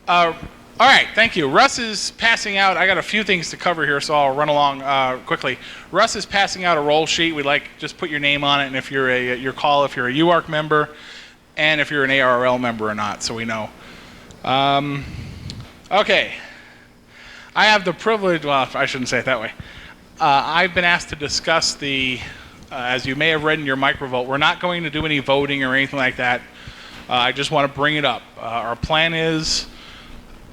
All right, thank you. Russ is passing out. I got a few things to cover here, so I'll run along quickly. Russ is passing out a roll sheet. We'd like just put your name on it, and if you're your call, if you're a UARC member, and if you're an ARL member or not, so we know. Okay. I have the privilege. Well, I shouldn't say it that way. I've been asked to discuss the. As you may have read in your microvote, we're not going to do any voting or anything like that. I just want to bring it up. Our plan is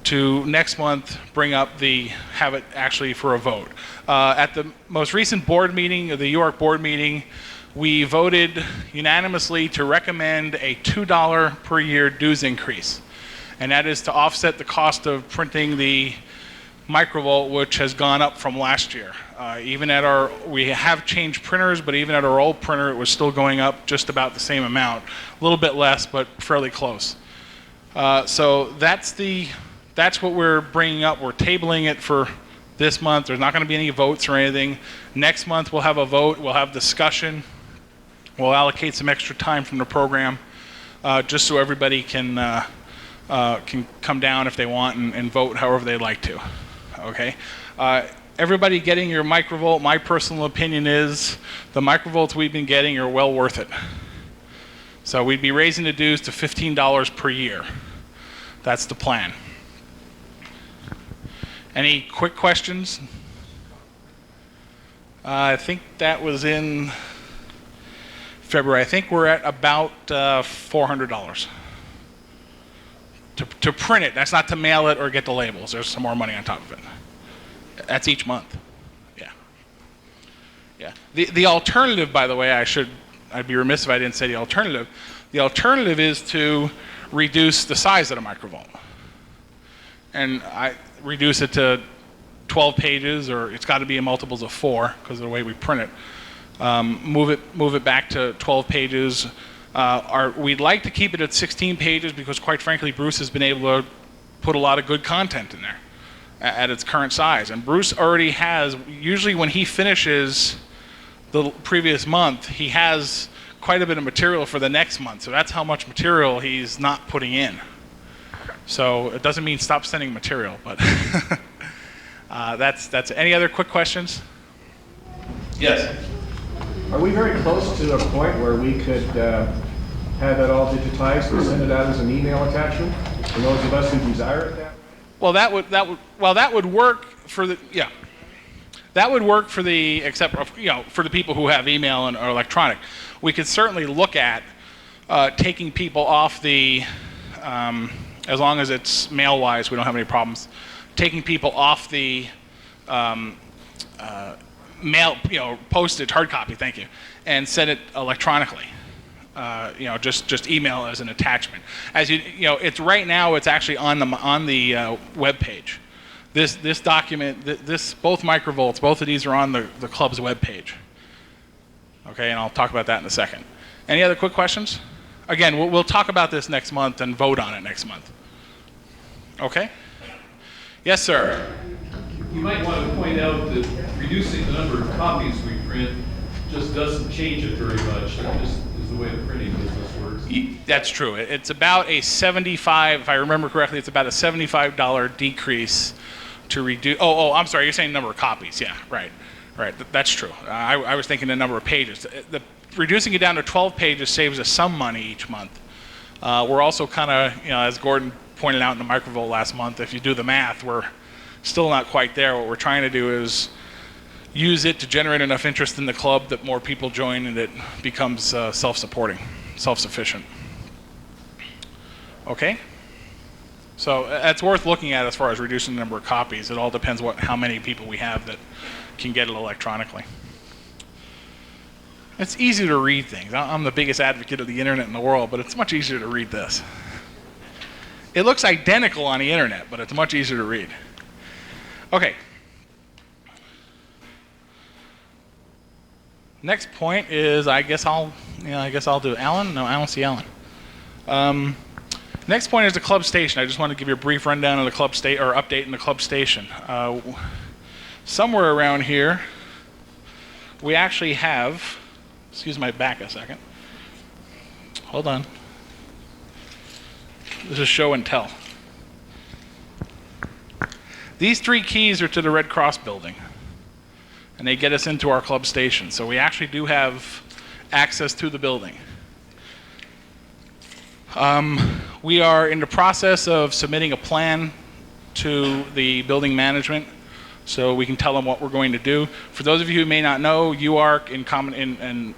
to next month have it actually for a vote. At the most recent board meeting, the UARC board meeting, we voted unanimously to recommend a $2 per year dues increase. And that is to offset the cost of printing the microvolt, which has gone up from last year. We have changed printers, but even at our old printer, it was still going up just about the same amount. A little bit less, but fairly close. So that's what we're bringing up. We're tabling it for this month. There's not going to be any votes or anything. Next month we'll have a vote. We'll have discussion. We'll allocate some extra time from the program, just so everybody can come down if they want and vote however they'd like to. Okay. Everybody getting your microvolt, my personal opinion is the microvolts we've been getting are well worth it. So we'd be raising the dues to $15 per year. That's the plan. Any quick questions? I think that was in February. I think we're at about $400 to print it. That's not to mail it or get the labels. There's some more money on top of it. That's each month. Yeah. Yeah. The alternative, by the way, I'd be remiss if I didn't say the alternative. The alternative is to reduce the size of the microvolt. And I reduce it to 12 pages, or it's got to be in multiples of 4 because of the way we print it. Move it back to 12 pages. We'd like to keep it at 16 pages because, quite frankly, Bruce has been able to put a lot of good content in there at its current size. And Bruce already has, usually when he finishes the previous month, he has quite a bit of material for the next month. So that's how much material he's not putting in. So it doesn't mean stop sending material, but that's any other quick questions? Yes. Are we very close to a point where we could have it all digitized and send it out as an email attachment for those of us who desire it? Well, that would work for the That would work for the for the people who have email or electronic. We could certainly look at taking people off the as long as it's mail-wise, we don't have any problems. Taking people off the mail, postage, hard copy, thank you, and send it electronically. Just email as an attachment. As it's right now. It's actually on the web page. This document, both microvolts, both of these are on the club's web page. Okay, and I'll talk about that in a second. Any other quick questions? Again, we'll talk about this next month and vote on it next month. Okay? Yes, sir. You might want to point out that reducing the number of copies we print just doesn't change it very much. That just is the way the printing business works. That's true. It's about a $75, if I remember correctly, it's about a $75 decrease to reduce. Oh, I'm sorry. You're saying number of copies. Yeah, right. That's true. I was thinking the number of pages. Reducing it down to 12 pages saves us some money each month. We're also kind of, as Gordon pointed out in the microvolt last month, if you do the math, we're still not quite there. What we're trying to do is use it to generate enough interest in the club that more people join and it becomes self-supporting, self-sufficient. Okay? So that's worth looking at as far as reducing the number of copies. It all depends how many people we have that can get it electronically. It's easy to read things. I'm the biggest advocate of the internet in the world, but it's much easier to read this. It looks identical on the internet, but it's much easier to read. Okay. Next point is, I guess I'll do Alan. No, I don't see Alan. Next point is the club station. I just want to give you a brief rundown of the club update in the club station. Somewhere around here, we actually have. Excuse my back a second. Hold on. This is show and tell. These 3 keys are to the Red Cross building, and they get us into our club station. So we actually do have access to the building. We are in the process of submitting a plan to the building management so we can tell them what we're going to do. For those of you who may not know, UARC in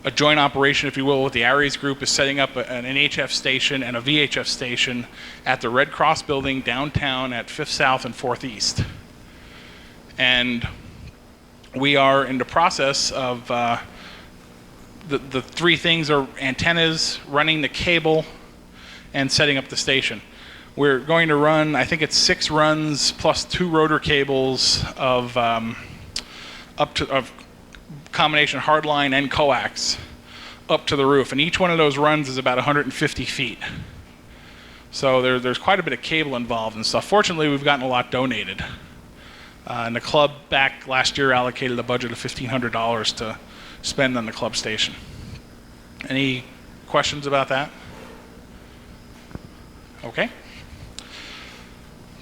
a joint operation, if you will, with the Aries Group is setting up an NHF station and a VHF station at the Red Cross building downtown at 5th South and 4th East. And we are in the process of the 3 things are antennas, running the cable, and setting up the station. We're going to run, I think it's 6 runs plus 2 rotor cables of combination hardline and coax up to the roof, and each one of those runs is about 150 feet. So there's quite a bit of cable involved and stuff. Fortunately, we've gotten a lot donated. And the club back last year allocated a budget of $1,500 to spend on the club station. Any questions about that? Okay.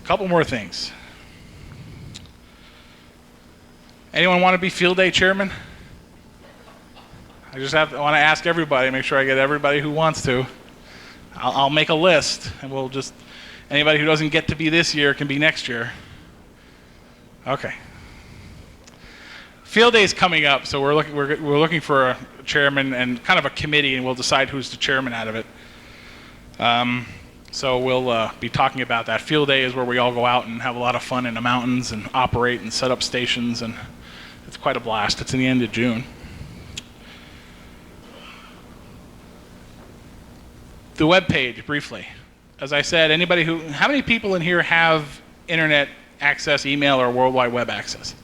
A couple more things. Anyone want to be field day chairman? I want to ask everybody, make sure I get everybody who wants to. I'll make a list, and we'll just, anybody who doesn't get to be this year can be next year. Okay. Field day is coming up, so we're looking for a chairman and kind of a committee, and we'll decide who's the chairman out of it. So we'll be talking about that. Field day is where we all go out and have a lot of fun in the mountains and operate and set up stations, and it's quite a blast. It's in the end of June. The web page, briefly. As I said, how many people in here have internet access, email, or World Wide Web access?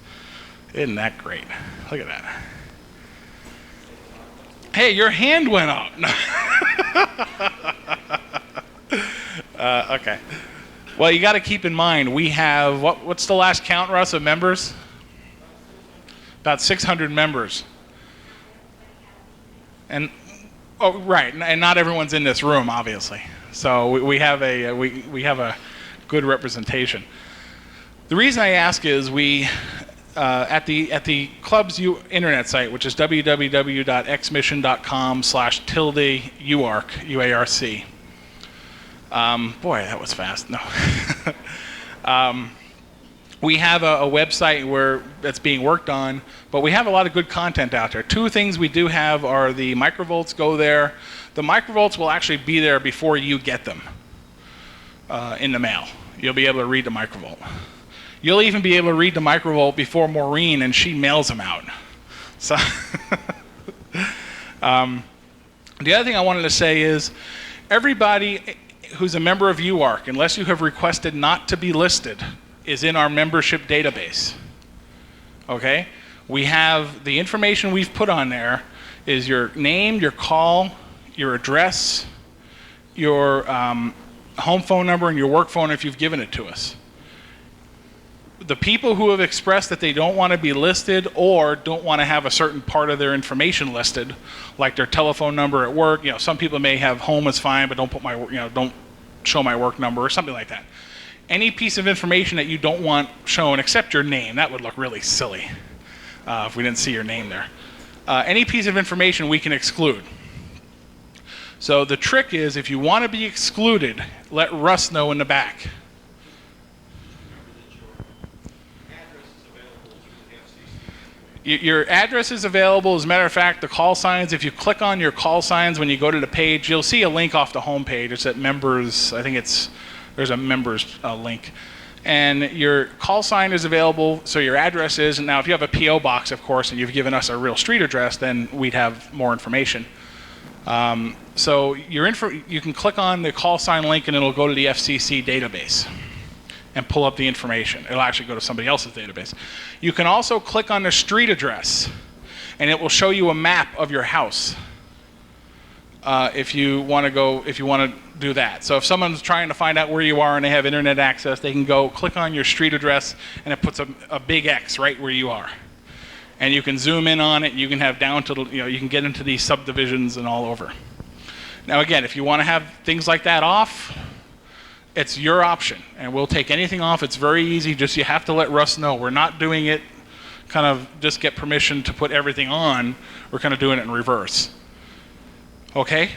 Isn't that great? Look at that. Hey, your hand went up. Okay. Well, you got to keep in mind, we have, what's the last count, Russ, of members? About 600 members. And, oh, right, and not everyone's in this room, obviously. So we have a good representation. The reason I ask is at the club's internet site, which is www.xmission.com/UARC, UARC. Boy, that was fast. No. We have a website that's being worked on, but we have a lot of good content out there. 2 things we do have are the microvolts go there. The microvolts will actually be there before you get them in the mail. You'll be able to read the microvolt. You'll even be able to read the microvolt before Maureen, and she mails them out. So, the other thing I wanted to say is, everybody who's a member of UARC, unless you have requested not to be listed, is in our membership database. Okay? We have the information we've put on there is your name, your call, your address, your home phone number, and your work phone if you've given it to us. The people who have expressed that they don't want to be listed or don't want to have a certain part of their information listed, like their telephone number at work, some people may have home is fine, but don't put don't show my work number or something like that. Any piece of information that you don't want shown, except your name, that would look really silly if we didn't see your name there. Any piece of information we can exclude. So the trick is, if you want to be excluded, let Russ know in the back. Your address is available. As a matter of fact, the call signs, if you click on your call signs when you go to the page, you'll see a link off the home page. It's at members. I think there's a members link. And your call sign is available, so your address is. And now if you have a P.O. box, of course, and you've given us a real street address, then we'd have more information. So you can click on the call sign link, and it'll go to the FCC database and pull up the information. It'll actually go to somebody else's database. You can also click on the street address, and it will show you a map of your house if you want to do that. So if someone's trying to find out where you are and they have internet access, they can go click on your street address, and it puts a big X right where you are. And you can zoom in on it. You can have down to you can get into these subdivisions and all over. Now again, if you want to have things like that off, It's your option, and we'll take anything off. It's very easy. Just you have to let Russ know. We're not doing it kind of just get permission to put everything on. We're kind of doing it in reverse. Okay?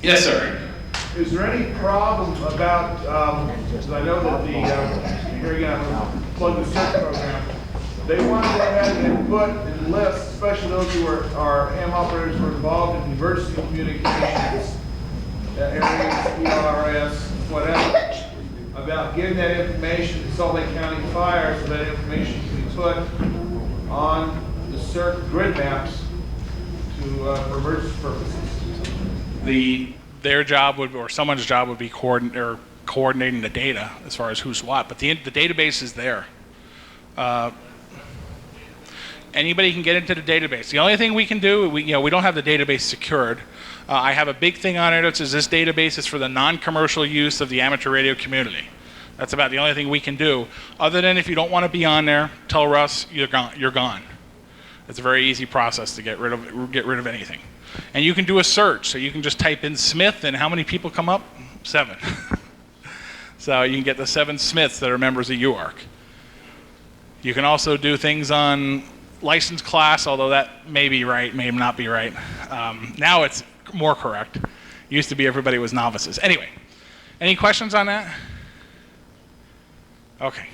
Yes, sir. Is there any problem about, because I know that here again, I'm plug the CERT program, they want to go ahead and put and list, especially those who are ham operators who are involved in emergency communications, areas, UARC, whatever, about getting that information to Salt Lake County Fire so that information can be put on the CERT grid maps for emergency purposes. Their job would, or someone's job would be coordinating the data as far as who's what, but the database is there. Anybody can get into the database. The only thing we can do, we don't have the database secured. I have a big thing on it that says this database is for the non-commercial use of the amateur radio community. That's about the only thing we can do. Other than if you don't want to be on there, tell Russ you're gone. You're gone. It's a very easy process to get rid of anything. And you can do a search, so you can just type in Smith, and how many people come up? 7. So you can get the 7 Smiths that are members of UARC. You can also do things on license class, although that may be right, may not be right. Now it's more correct. Used to be everybody was novices. Anyway, any questions on that? Okay.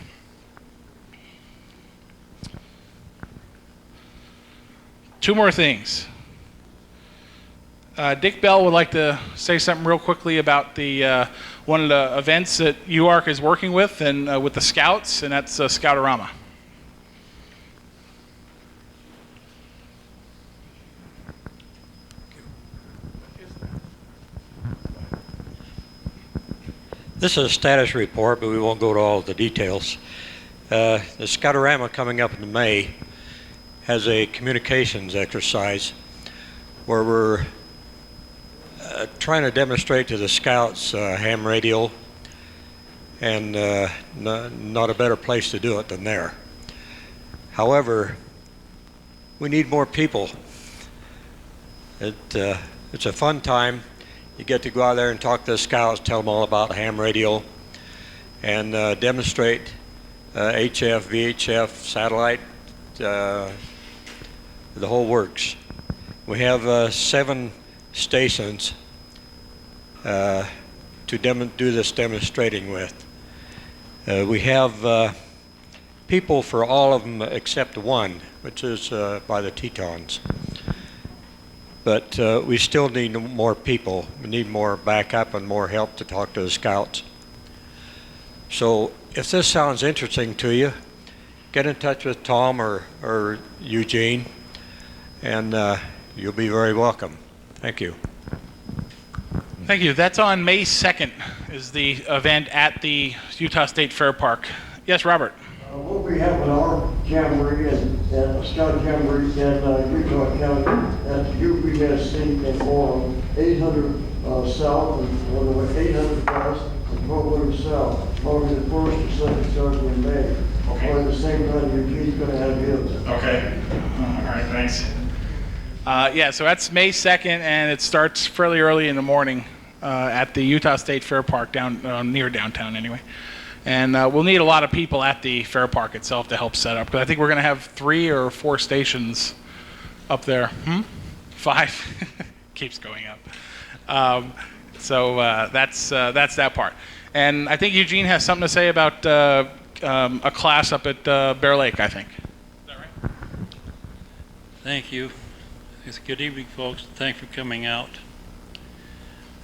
Two more things. Dick Bell would like to say something real quickly about the one of the events that UARC is working with and with the Scouts, and that's Scoutorama. This is a status report, but we won't go to all the details. The Scoutorama coming up in May has a communications exercise where we're trying to demonstrate to the Scouts ham radio, and not a better place to do it than there. However, we need more people. It's a fun time. You get to go out there and talk to the Scouts, tell them all about ham radio, and demonstrate HF, VHF, satellite, the whole works. We have 7 stations to do this demonstrating with. We have people for all of them except one, which is by the Tetons. But we still need more people. We need more backup and more help to talk to the Scouts. So if this sounds interesting to you, get in touch with Tom or Eugene, and you'll be very welcome. Thank you. Thank you. That's on May 2nd is the event at the Utah State Fair Park. Yes, Robert. We'll be having our jamboree and a scout jamboree in Utah County at the UPSC in Orem, 800 south and 800 west and 1200 south, probably the first or second starting in May. Okay. Or at the same time, Eugene's going to have his. Okay. All right, thanks. Yeah, so that's May 2nd, and it starts fairly early in the morning at the Utah State Fair Park, down near downtown anyway. And we'll need a lot of people at the fair park itself to help set up, because I think we're going to have 3 or 4 stations up there. 5 keeps going up. So that's that part. And I think Eugene has something to say about a class up at Bear Lake, I think. Is that right? Thank you. Good evening, folks. Thanks for coming out.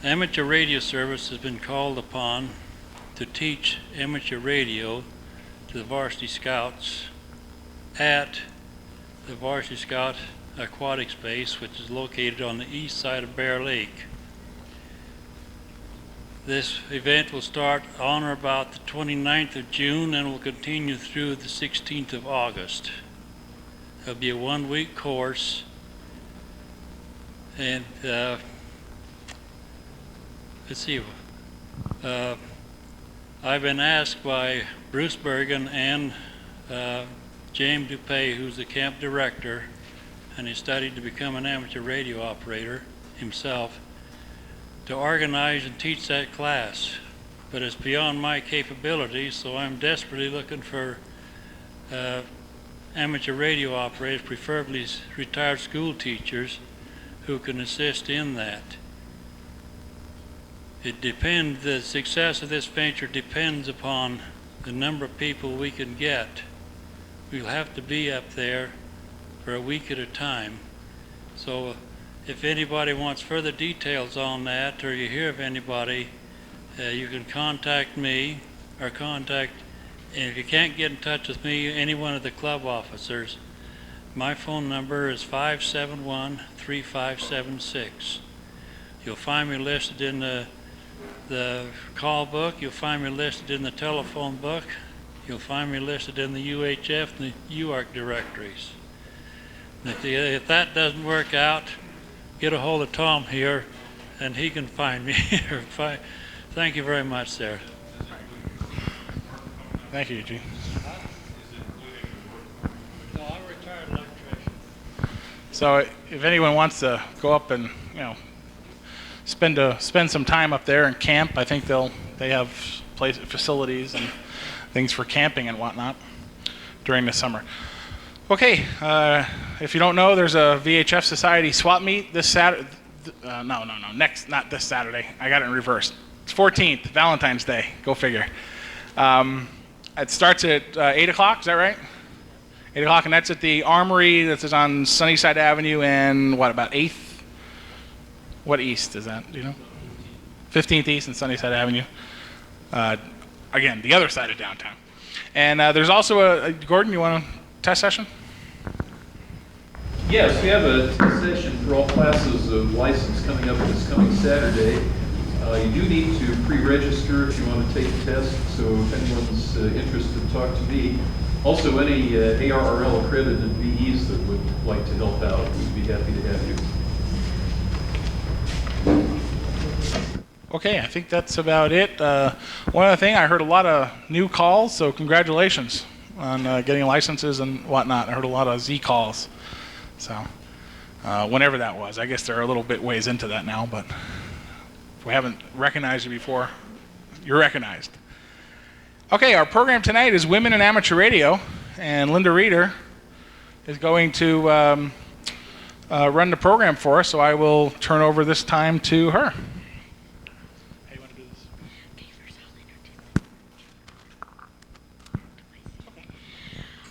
The amateur radio service has been called upon to teach amateur radio to the Varsity Scouts at the Varsity Scout Aquatic Space, which is located on the east side of Bear Lake. This event will start on or about the 29th of June and will continue through the 16th of August. It'll be a 1-week course, and let's see. I've been asked by Bruce Bergen and James Dupay, who's the camp director, and he studied to become an amateur radio operator himself, to organize and teach that class. but it's beyond my capabilities, so I'm desperately looking for amateur radio operators, preferably retired school teachers, who can assist in that. The success of this venture depends upon the number of people we can get. We'll have to be up there for a week at a time. So if anybody wants further details on that, or you hear of anybody, you can contact me, or and if you can't get in touch with me, any one of the club officers. My phone number is 571-3576. You'll find me listed in the call book. You'll find me listed in the telephone book. You'll find me listed in the UHF and the UARC directories. If that doesn't work out, get a hold of Tom here, and he can find me here. Thank you very much, sir. Thank you, Eugene. No, I'm a retired electrician. So if anyone wants to go up and spend some time up there and camp, I think they have facilities and things for camping and whatnot during the summer. Okay, if you don't know, there's a VHF Society swap meet this Saturday. Not this Saturday. I got it in reverse. It's 14th, Valentine's Day. Go figure. It starts at 8 o'clock, is that right? 8 o'clock, and that's at the Armory. That's on Sunnyside Avenue and about 8th? What east is that, do you know? 15th East and Sunnyside Avenue. Again, the other side of downtown. And there's also Gordon, you want a test session? Yes, we have a test session for all classes of license coming up this coming Saturday. You do need to pre-register if you want to take the test, so if anyone's interested, talk to me. Also, any ARRL accredited VEs that would like to help out, we'd be happy to have you. Okay, I think that's about it. One other thing, I heard a lot of new calls, so congratulations on getting licenses and whatnot. I heard a lot of Z calls, so whenever that was. I guess they're a little bit ways into that now, but if we haven't recognized you before, you're recognized. Okay, our program tonight is Women in Amateur Radio, and Linda Reeder is going to run the program for us, so I will turn over this time to her. Hey, you want to do this?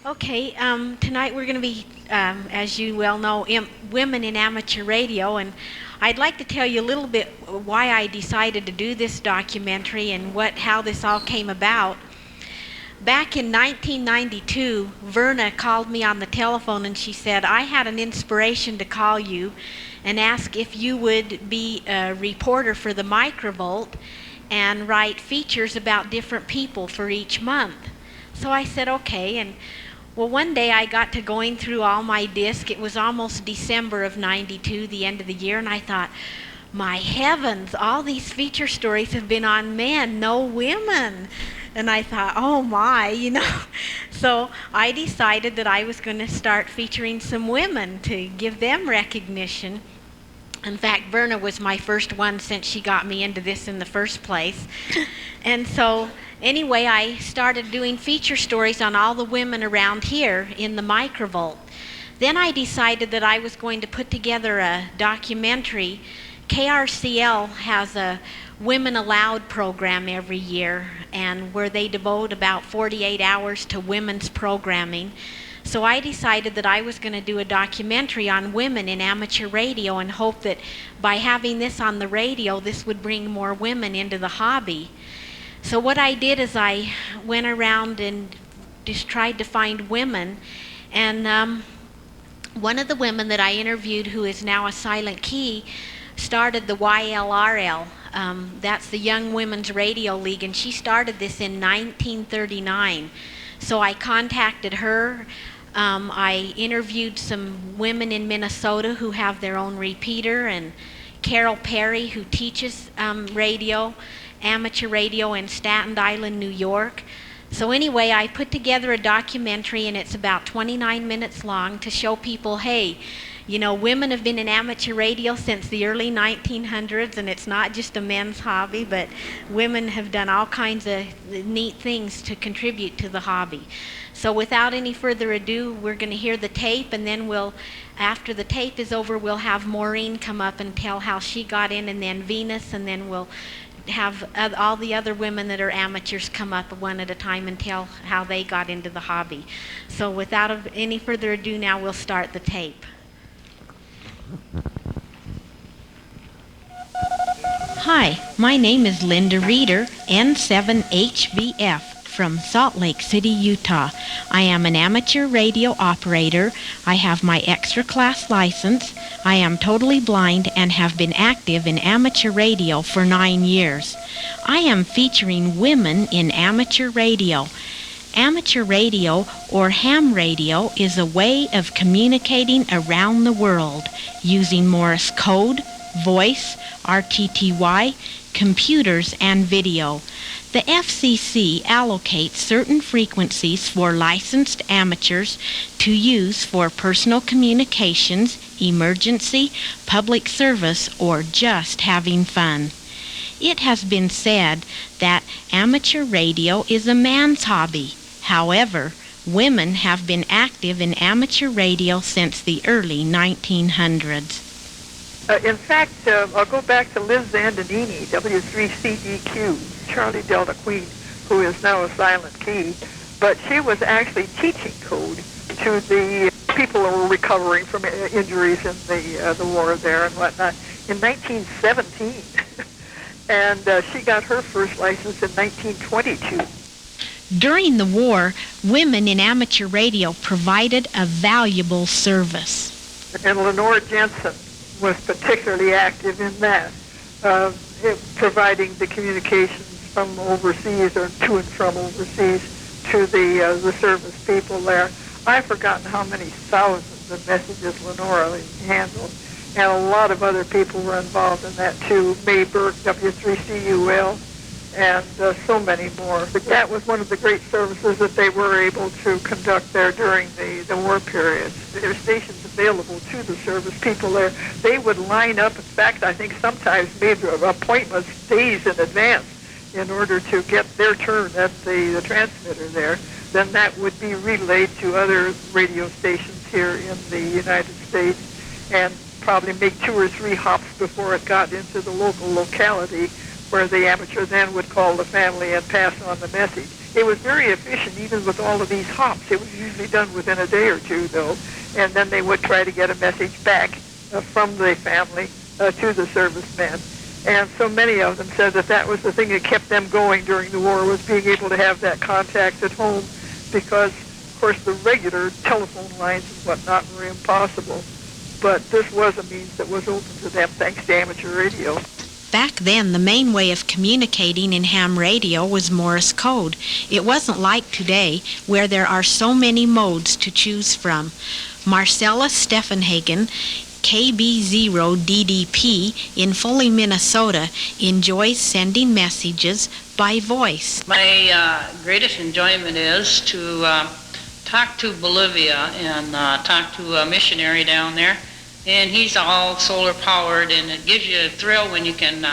Okay, tonight we're going to be, as you well know, Women in Amateur Radio, and I'd like to tell you a little bit why I decided to do this documentary and how this all came about. Back in 1992, Verna called me on the telephone and she said, I had an inspiration to call you and ask if you would be a reporter for the Microvolt and write features about different people for each month. So I said, okay, and well, one day I got to going through all my disc. It was almost December of '92, the end of the year, and I thought, my heavens, all these feature stories have been on men, no women. And I thought, oh my, So I decided that I was going to start featuring some women to give them recognition. In fact, Verna was my first one since she got me into this in the first place. And so anyway, I started doing feature stories on all the women around here in the Microvolt. Then I decided that I was going to put together a documentary. KRCL has a Women Allowed program every year, and where they devote about 48 hours to women's programming. So I decided that I was going to do a documentary on women in amateur radio and hope that by having this on the radio, this would bring more women into the hobby. So what I did is I went around and just tried to find women, and one of the women that I interviewed, who is now a silent key, started the YLRL. That's the Young Women's Radio League, and she started this in 1939. So I contacted her. I interviewed some women in Minnesota who have their own repeater, and Carol Perry, who teaches amateur radio in Staten Island, New York. So anyway, I put together a documentary, and it's about 29 minutes long, to show people, hey, you know, women have been in amateur radio since the early 1900s, and it's not just a men's hobby, but women have done all kinds of neat things to contribute to the hobby. So without any further ado, we're going to hear the tape, and then after the tape is over, we'll have Maureen come up and tell how she got in, and then Venus, and then we'll have all the other women that are amateurs come up one at a time and tell how they got into the hobby. So without any further ado, now we'll start the tape. Hi, my name is Linda Reeder, N7HBF, from Salt Lake City, Utah. I am an amateur radio operator. I have my extra class license. I am totally blind and have been active in amateur radio for 9 years. I am featuring women in amateur radio. Amateur radio, or ham radio, is a way of communicating around the world using Morse code, voice, RTTY, computers, and video. The FCC allocates certain frequencies for licensed amateurs to use for personal communications, emergency, public service, or just having fun. It has been said that amateur radio is a man's hobby. However, women have been active in amateur radio since the early 1900s. In fact, I'll go back to Liz Zandonini, W3CDQ, Charlie Delta Queen, who is now a silent key, but she was actually teaching code to the people who were recovering from injuries in the war there and whatnot in 1917. And she got her first license in 1922. During the war, women in amateur radio provided a valuable service. And Lenore Jensen was particularly active in that, providing the communications from overseas or to and from overseas to the service people there. I've forgotten how many thousands of messages Lenore handled, and a lot of other people were involved in that too. May Burke, W3CUL, and so many more. But that was one of the great services that they were able to conduct there during the war period. There were stations available to the service people there. They would line up, in fact, I think sometimes made appointments days in advance in order to get their turn at the transmitter there. Then that would be relayed to other radio stations here in the United States and probably make 2 or 3 hops before it got into the local locality, where the amateur then would call the family and pass on the message. It was very efficient even with all of these hops. It was usually done within a day or two, though, and then they would try to get a message back from the family to the servicemen. And so many of them said that that was the thing that kept them going during the war, was being able to have that contact at home, because, of course, the regular telephone lines and whatnot were impossible. But this was a means that was open to them thanks to amateur radio. Back then, the main way of communicating in ham radio was Morse code. It wasn't like today, where there are so many modes to choose from. Marcella Steffenhagen, KB0DDP in Foley, Minnesota, enjoys sending messages by voice. My greatest enjoyment is to talk to Bolivia and talk to a missionary down there. And he's all solar powered, and it gives you a thrill when you can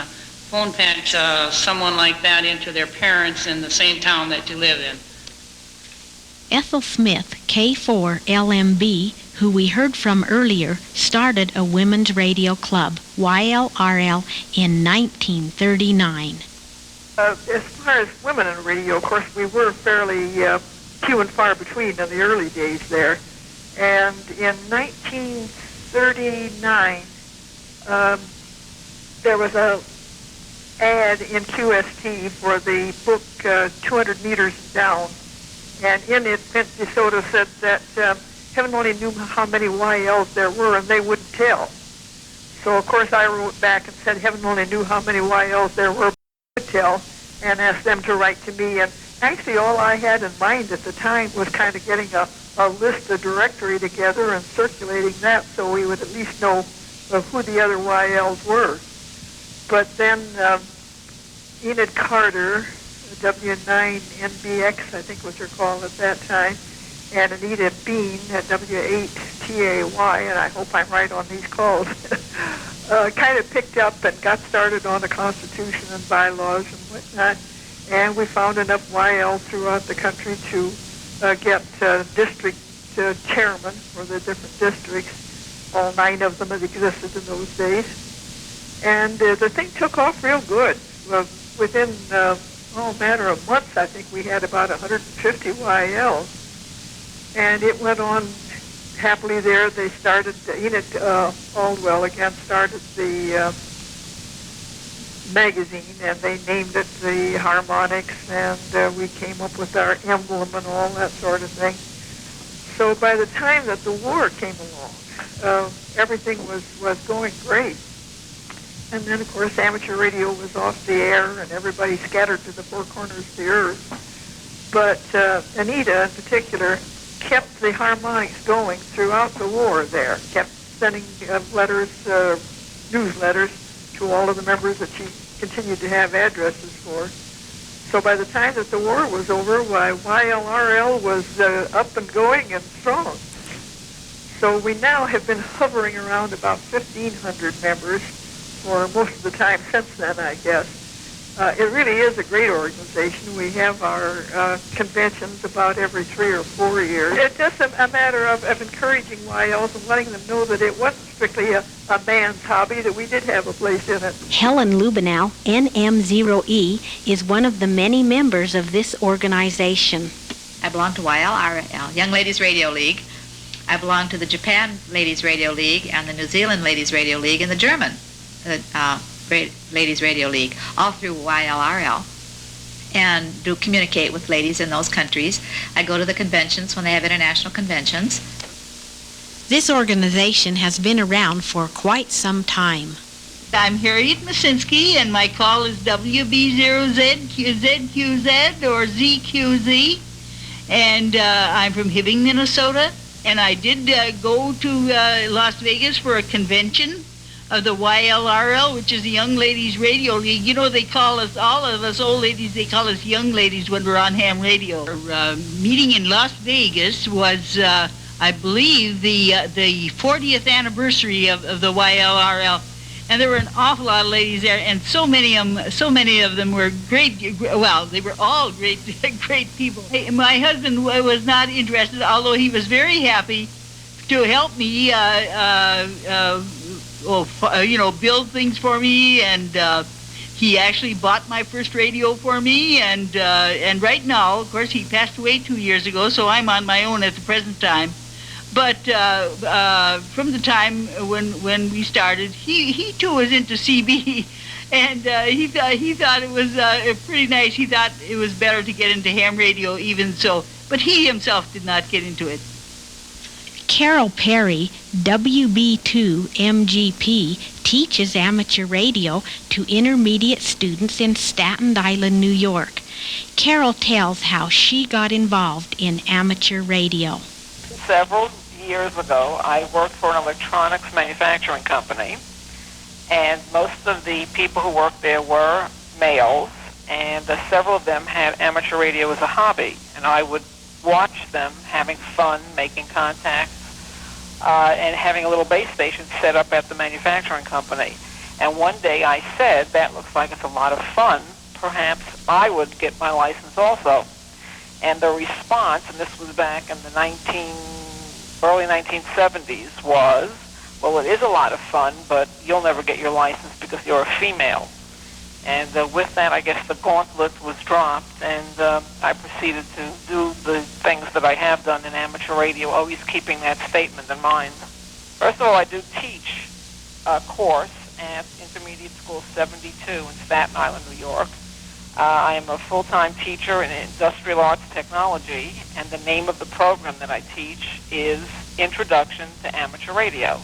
phone patch someone like that into their parents in the same town that you live in. Ethel Smith, K4LMB, who we heard from earlier, started a women's radio club, YLRL, in 1939. As far as women in radio, of course, we were fairly few and far between in the early days there. And in 1939, there was a ad in QST for the book 200 Meters Down, and in it, Vince DeSoto said that heaven only knew how many YLs there were, and they wouldn't tell. So, of course, I wrote back and said heaven only knew how many YLs there were, but they would tell, and asked them to write to me. And actually, all I had in mind at the time was kind of getting a list, a directory together and circulating that so we would at least know who the other YLs were. But then Enid Carter W9NBX, I think was her call at that time, and Anita Bean at W8TAY, and I hope I'm right on these calls, kind of picked up and got started on the Constitution and bylaws and whatnot, and we found enough YL throughout the country to get district chairman for the different districts, all 9 of them that existed in those days. And the thing took off real good. Well, within a matter of months, I think we had about 150 YLs. And it went on happily there. They started, Enid Aldwell again started the magazine, and they named it the Harmonics, and we came up with our emblem and all that sort of thing. So by the time that the war came along, everything was going great. And then, of course, amateur radio was off the air, and everybody scattered to the four corners of the earth. But Anita, in particular, kept the Harmonics going throughout the war there, kept sending letters, newsletters, to all of the members that she continued to have addresses for. So by the time that the war was over, YLRL was up and going and strong. So we now have been hovering around about 1,500 members for most of the time since then, I guess. It really is a great organization. We have our conventions about every 3 or 4 years. It's just a matter of encouraging YLs and letting them know that it wasn't strictly a man's hobby, that we did have a place in it. Helen Lubenow, NM0E, is one of the many members of this organization. I belong to YLRL, Young Ladies Radio League. I belong to the Japan Ladies Radio League and the New Zealand Ladies Radio League and the German Ladies Radio League, all through YLRL, and do communicate with ladies in those countries. I go to the conventions when they have international conventions. This organization has been around for quite some time. I'm Harriet Masinski, and my call is WB0ZQZ or ZQZ, and I'm from Hibbing, Minnesota, and I did go to Las Vegas for a convention of the YLRL, which is the Young Ladies Radio League. You know, they call us, all of us old ladies, they call us young ladies when we're on ham radio. Our meeting in Las Vegas was, I believe, the 40th anniversary of the YLRL. And there were an awful lot of ladies there, and so many of them were great. Well, they were all great people. My husband was not interested, although he was very happy to help me build things for me, and he actually bought my first radio for me, and right now, of course, he passed away 2 years ago, so I'm on my own at the present time. But from the time when we started, he too was into CB, and he thought it was pretty nice. He thought it was better to get into ham radio even so, but he himself did not get into it. Carol Perry, WB2MGP, teaches amateur radio to intermediate students in Staten Island, New York. Carol tells how she got involved in amateur radio. Several years ago, I worked for an electronics manufacturing company, and most of the people who worked there were males, and several of them had amateur radio as a hobby, and I would watch them having fun, making contacts, and having a little base station set up at the manufacturing company. And one day I said, that looks like it's a lot of fun. Perhaps I would get my license also. And the response, and this was back in the early 1970s, was, well, it is a lot of fun, but you'll never get your license because you're a female. And with that, I guess the gauntlet was dropped, and I proceeded to do the things that I have done in amateur radio, always keeping that statement in mind. First of all, I do teach a course at Intermediate School 72 in Staten Island, New York. I am a full-time teacher in industrial arts technology, and the name of the program that I teach is Introduction to Amateur Radio.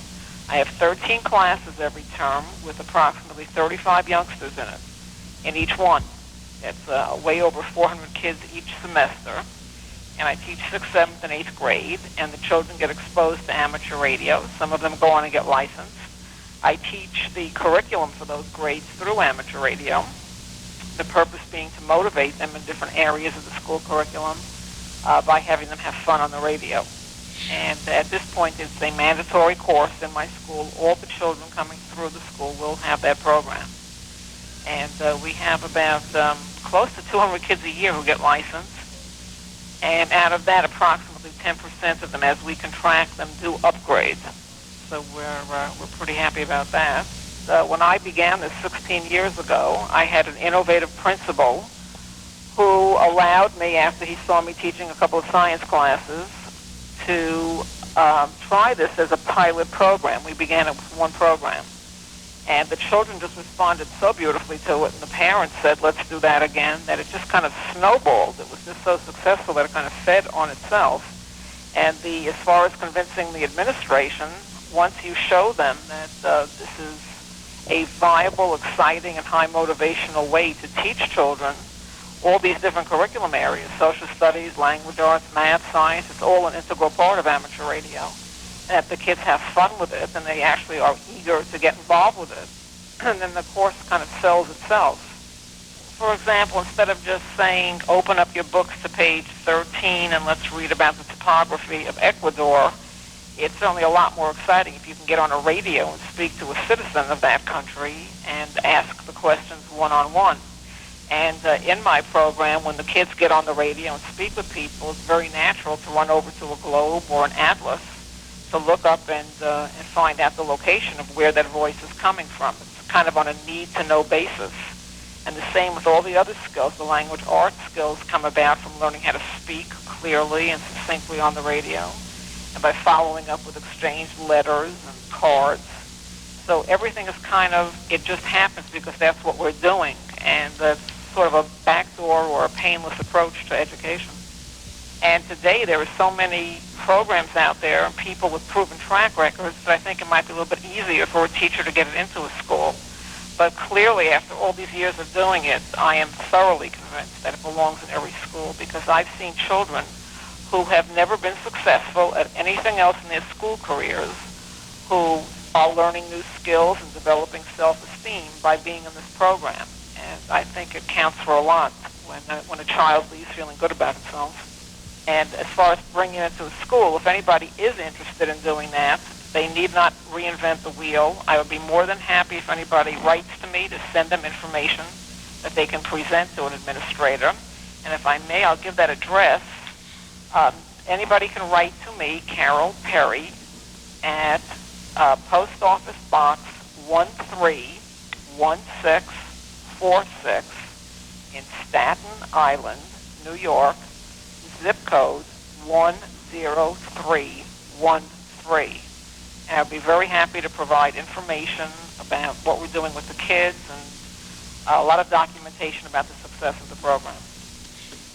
I have 13 classes every term with approximately 35 youngsters in it, in each one. It's way over 400 kids each semester, and I teach 6th, 7th, and 8th grade, and the children get exposed to amateur radio. Some of them go on and get licensed. I teach the curriculum for those grades through amateur radio. the purpose being to motivate them in different areas of the school curriculum by having them have fun on the radio. And at this point, it's a mandatory course in my school. All the children coming through the school will have that program. And we have about close to 200 kids a year who get licensed. And out of that, approximately 10% of them, as we can track them, do upgrades. So we're pretty happy about that. When I began this 16 years ago, I had an innovative principal who allowed me, after he saw me teaching a couple of science classes, to try this as a pilot program. We began it with one program. And the children just responded so beautifully to it, and the parents said, let's do that again, that it just kind of snowballed. It was just so successful that it kind of fed on itself. And as far as convincing the administration, once you show them that this is a viable, exciting, and high motivational way to teach children all these different curriculum areas, social studies, language arts, math, science, it's all an integral part of amateur radio. And if the kids have fun with it, and they actually are eager to get involved with it, and then the course kind of sells itself. For example, instead of just saying, open up your books to page 13 and let's read about the topography of Ecuador, it's certainly a lot more exciting if you can get on a radio and speak to a citizen of that country and ask the questions one-on-one. And in my program, when the kids get on the radio and speak with people, it's very natural to run over to a globe or an atlas to look up and find out the location of where that voice is coming from. It's kind of on a need-to-know basis. And the same with all the other skills. The language arts skills come about from learning how to speak clearly and succinctly on the radio, and by following up with exchanged letters and cards. So everything is kind of, it just happens because that's what we're doing. And that's sort of a backdoor or a painless approach to education. And today there are so many programs out there and people with proven track records that I think it might be a little bit easier for a teacher to get it into a school. But clearly, after all these years of doing it, I am thoroughly convinced that it belongs in every school, because I've seen children who have never been successful at anything else in their school careers who are learning new skills and developing self-esteem by being in this program. And I think it counts for a lot when a child leaves feeling good about himself. And as far as bringing it to a school, if anybody is interested in doing that, they need not reinvent the wheel. I would be more than happy if anybody writes to me to send them information that they can present to an administrator. And if I may, I'll give that address. Anybody can write to me, Carol Perry, at Post Office Box 131646 in Staten Island, New York, zip code 10313. And I'll be very happy to provide information about what we're doing with the kids and a lot of documentation about the success of the program.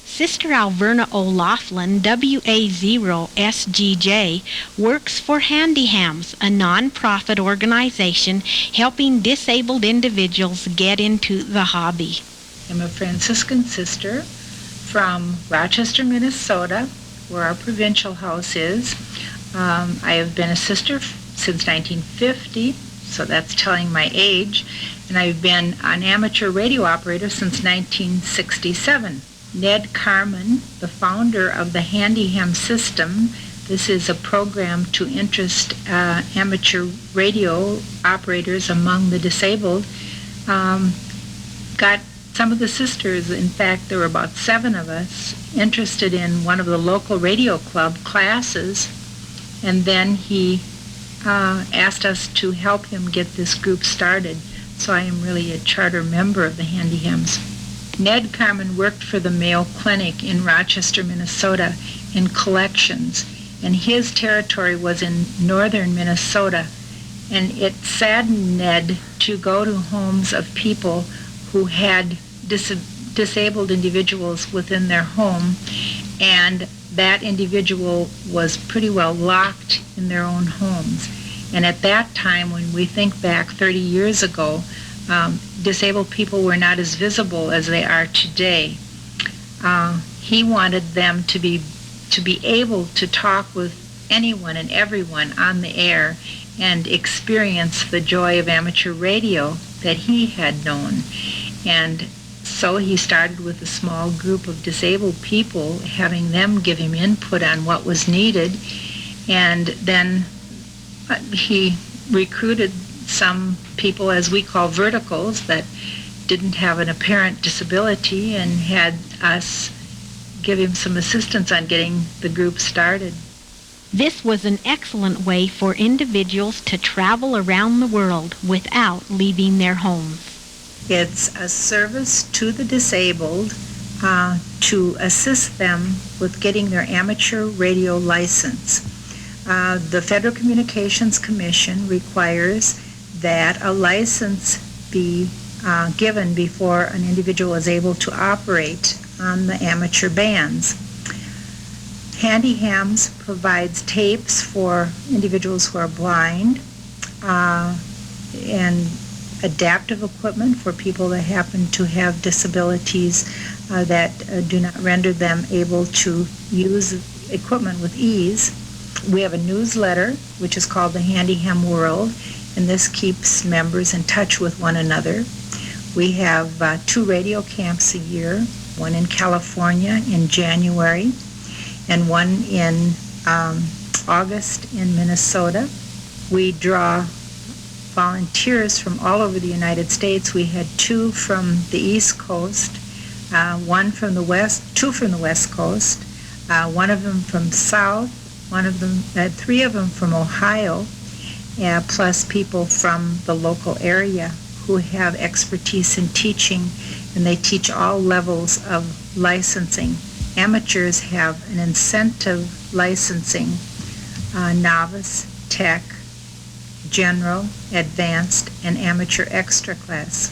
Sister Alverna O'Laughlin, WA0SGJ, works for Handy Hams, a non-profit organization helping disabled individuals get into the hobby. I'm a Franciscan sister from Rochester, Minnesota, where our provincial house is. I have been a sister since 1950, so that's telling my age, and I've been an amateur radio operator since 1967. Ned Carmen, the founder of the Handy Ham system, this is a program to interest amateur radio operators among the disabled, got some of the sisters, in fact there were about 7 of us, interested in one of the local radio club classes, and then he asked us to help him get this group started. So I am really a charter member of the Handy Hams. Ned Carmen worked for the Mayo Clinic in Rochester, Minnesota in collections, and his territory was in northern Minnesota, and it saddened Ned to go to homes of people who had disabled individuals within their home, and that individual was pretty well locked in their own homes. And at that time, when we think back 30 years ago, disabled people were not as visible as they are today. He wanted them to be able to talk with anyone and everyone on the air and experience the joy of amateur radio that he had known. And So he started with a small group of disabled people, having them give him input on what was needed, and then he recruited some people, as we call verticals, that didn't have an apparent disability, and had us give him some assistance on getting the group started. This was an excellent way for individuals to travel around the world without leaving their homes. It's a service to the disabled to assist them with getting their amateur radio license. The Federal Communications Commission requires that a license be given before an individual is able to operate on the amateur bands. Handy Hams provides tapes for individuals who are blind, and adaptive equipment for people that happen to have disabilities that do not render them able to use equipment with ease. We have a newsletter, which is called the Handy Ham World, and this keeps members in touch with one another. We have 2 radio camps a year, one in California in January, and one in August in Minnesota. We draw volunteers from all over the United States. We had 2 from the East Coast, 2 from the West Coast, one of them from South, 3 of them from Ohio, plus people from the local area who have expertise in teaching, and they teach all levels of licensing. Amateurs have an incentive licensing, novice, tech, general, advanced, and amateur extra class.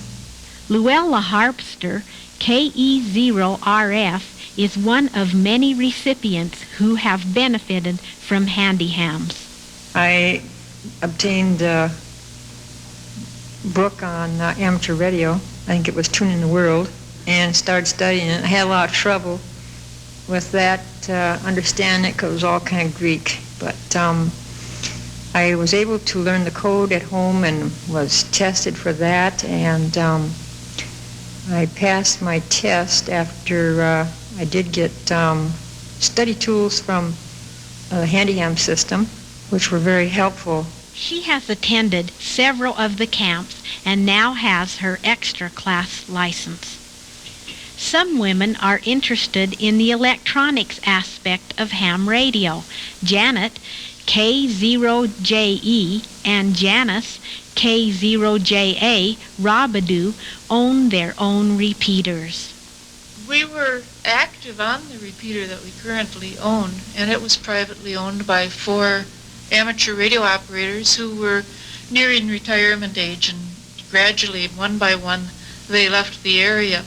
Luella Harpster, KE0RF, is one of many recipients who have benefited from Handy Hams. I obtained a book on amateur radio. I think it was Tuning the World, and started studying it. I had a lot of trouble with that, understanding it, because it was all kind of Greek. But I was able to learn the code at home and was tested for that, and I passed my test after I did get study tools from the Handy Ham system, which were very helpful. She has attended several of the camps and now has her extra class license. Some women are interested in the electronics aspect of ham radio. Janet, K0JE, and Janice, K0JA, Rabadoo, own their own repeaters. We were active on the repeater that we currently own, and it was privately owned by 4 amateur radio operators who were nearing retirement age, and gradually, one by one, they left the area.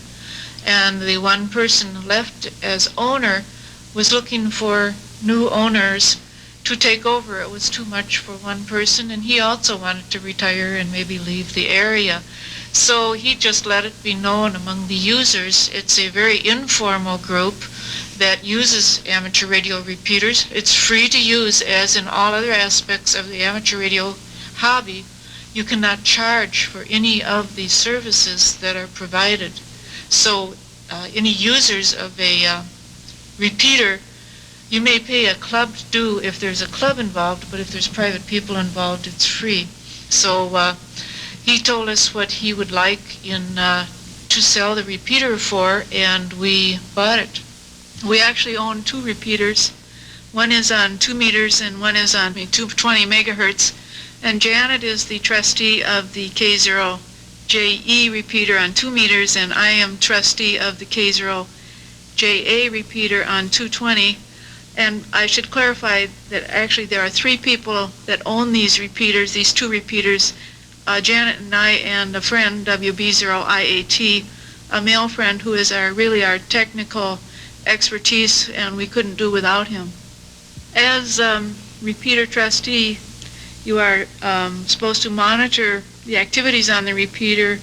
And the one person left as owner was looking for new owners to take over. It was too much for one person, and he also wanted to retire and maybe leave the area. So he just let it be known among the users. It's a very informal group that uses amateur radio repeaters. It's free to use, as in all other aspects of the amateur radio hobby. You cannot charge for any of the services that are provided. So any users of a repeater, you may pay a club due if there's a club involved, but if there's private people involved, it's free. So he told us what he would like to sell the repeater for, and we bought it. We actually own 2 repeaters. One is on 2 meters and one is on 220 megahertz. And Janet is the trustee of the K0JE repeater on 2 meters, and I am trustee of the K0JA repeater on 220. And I should clarify that actually there are 3 people that own these repeaters, these 2 repeaters, Janet and I, and a friend, WB0IAT, a male friend who is really our technical expertise, and we couldn't do without him. As repeater trustee, you are supposed to monitor the activities on the repeater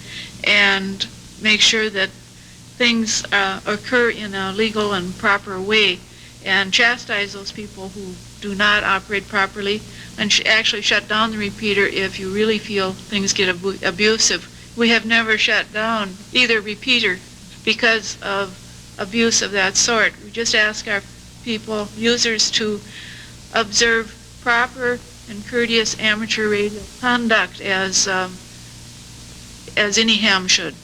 and make sure that things occur in a legal and proper way, and chastise those people who do not operate properly, and actually shut down the repeater if you really feel things get abusive. We have never shut down either repeater. because of abuse of that sort. We just ask our people, users, to observe proper and courteous amateur radio conduct as any ham should.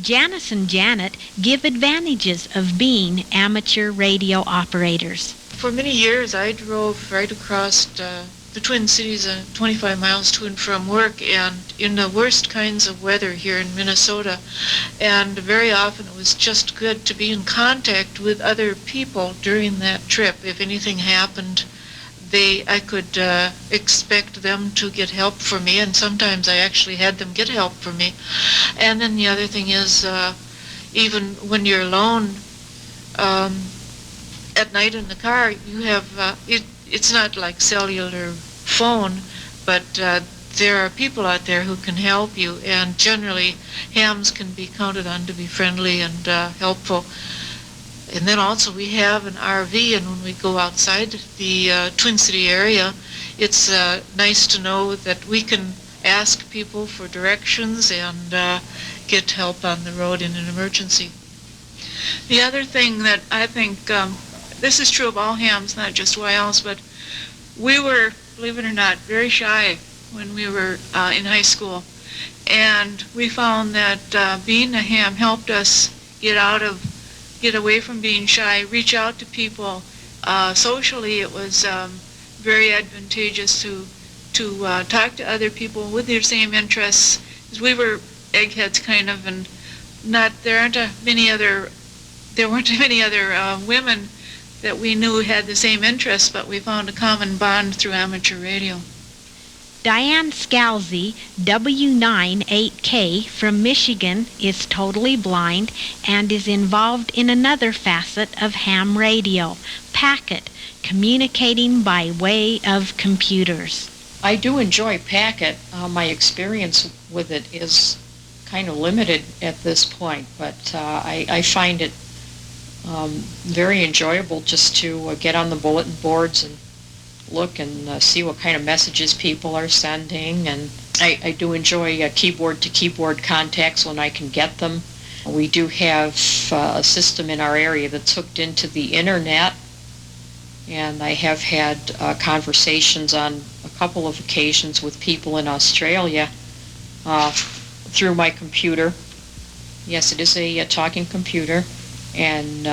Janice and Janet give advantages of being amateur radio operators. For many years, I drove right across the Twin Cities, 25 miles to and from work, and in the worst kinds of weather here in Minnesota. And very often it was just good to be in contact with other people during that trip. If anything happened, I could expect them to get help for me, and sometimes I actually had them get help for me. And then the other thing is, even when you're alone at night in the car, you have, it's not like cellular phone, but there are people out there who can help you, and generally hams can be counted on to be friendly and helpful. And then also we have an RV, and when we go outside the Twin City area, it's nice to know that we can ask people for directions and get help on the road in an emergency. The other thing that I think, this is true of all hams, not just YLs, but we were, believe it or not, very shy when we were in high school. And we found that being a ham helped us get away from being shy, reach out to people. Socially, it was very advantageous to talk to other people with their same interests. 'Cause we were eggheads kind of, and there weren't many other women that we knew had the same interests, but we found a common bond through amateur radio. Diane Scalzi, W98K from Michigan, is totally blind and is involved in another facet of ham radio, packet, communicating by way of computers. I do enjoy packet. My experience with it is kind of limited at this point, but I find it very enjoyable just to get on the bulletin boards and look and see what kind of messages people are sending. And I do enjoy keyboard-to-keyboard contacts when I can get them. We do have a system in our area that's hooked into the internet, and I have had conversations on a couple of occasions with people in Australia through my computer. Yes, it is a talking computer, and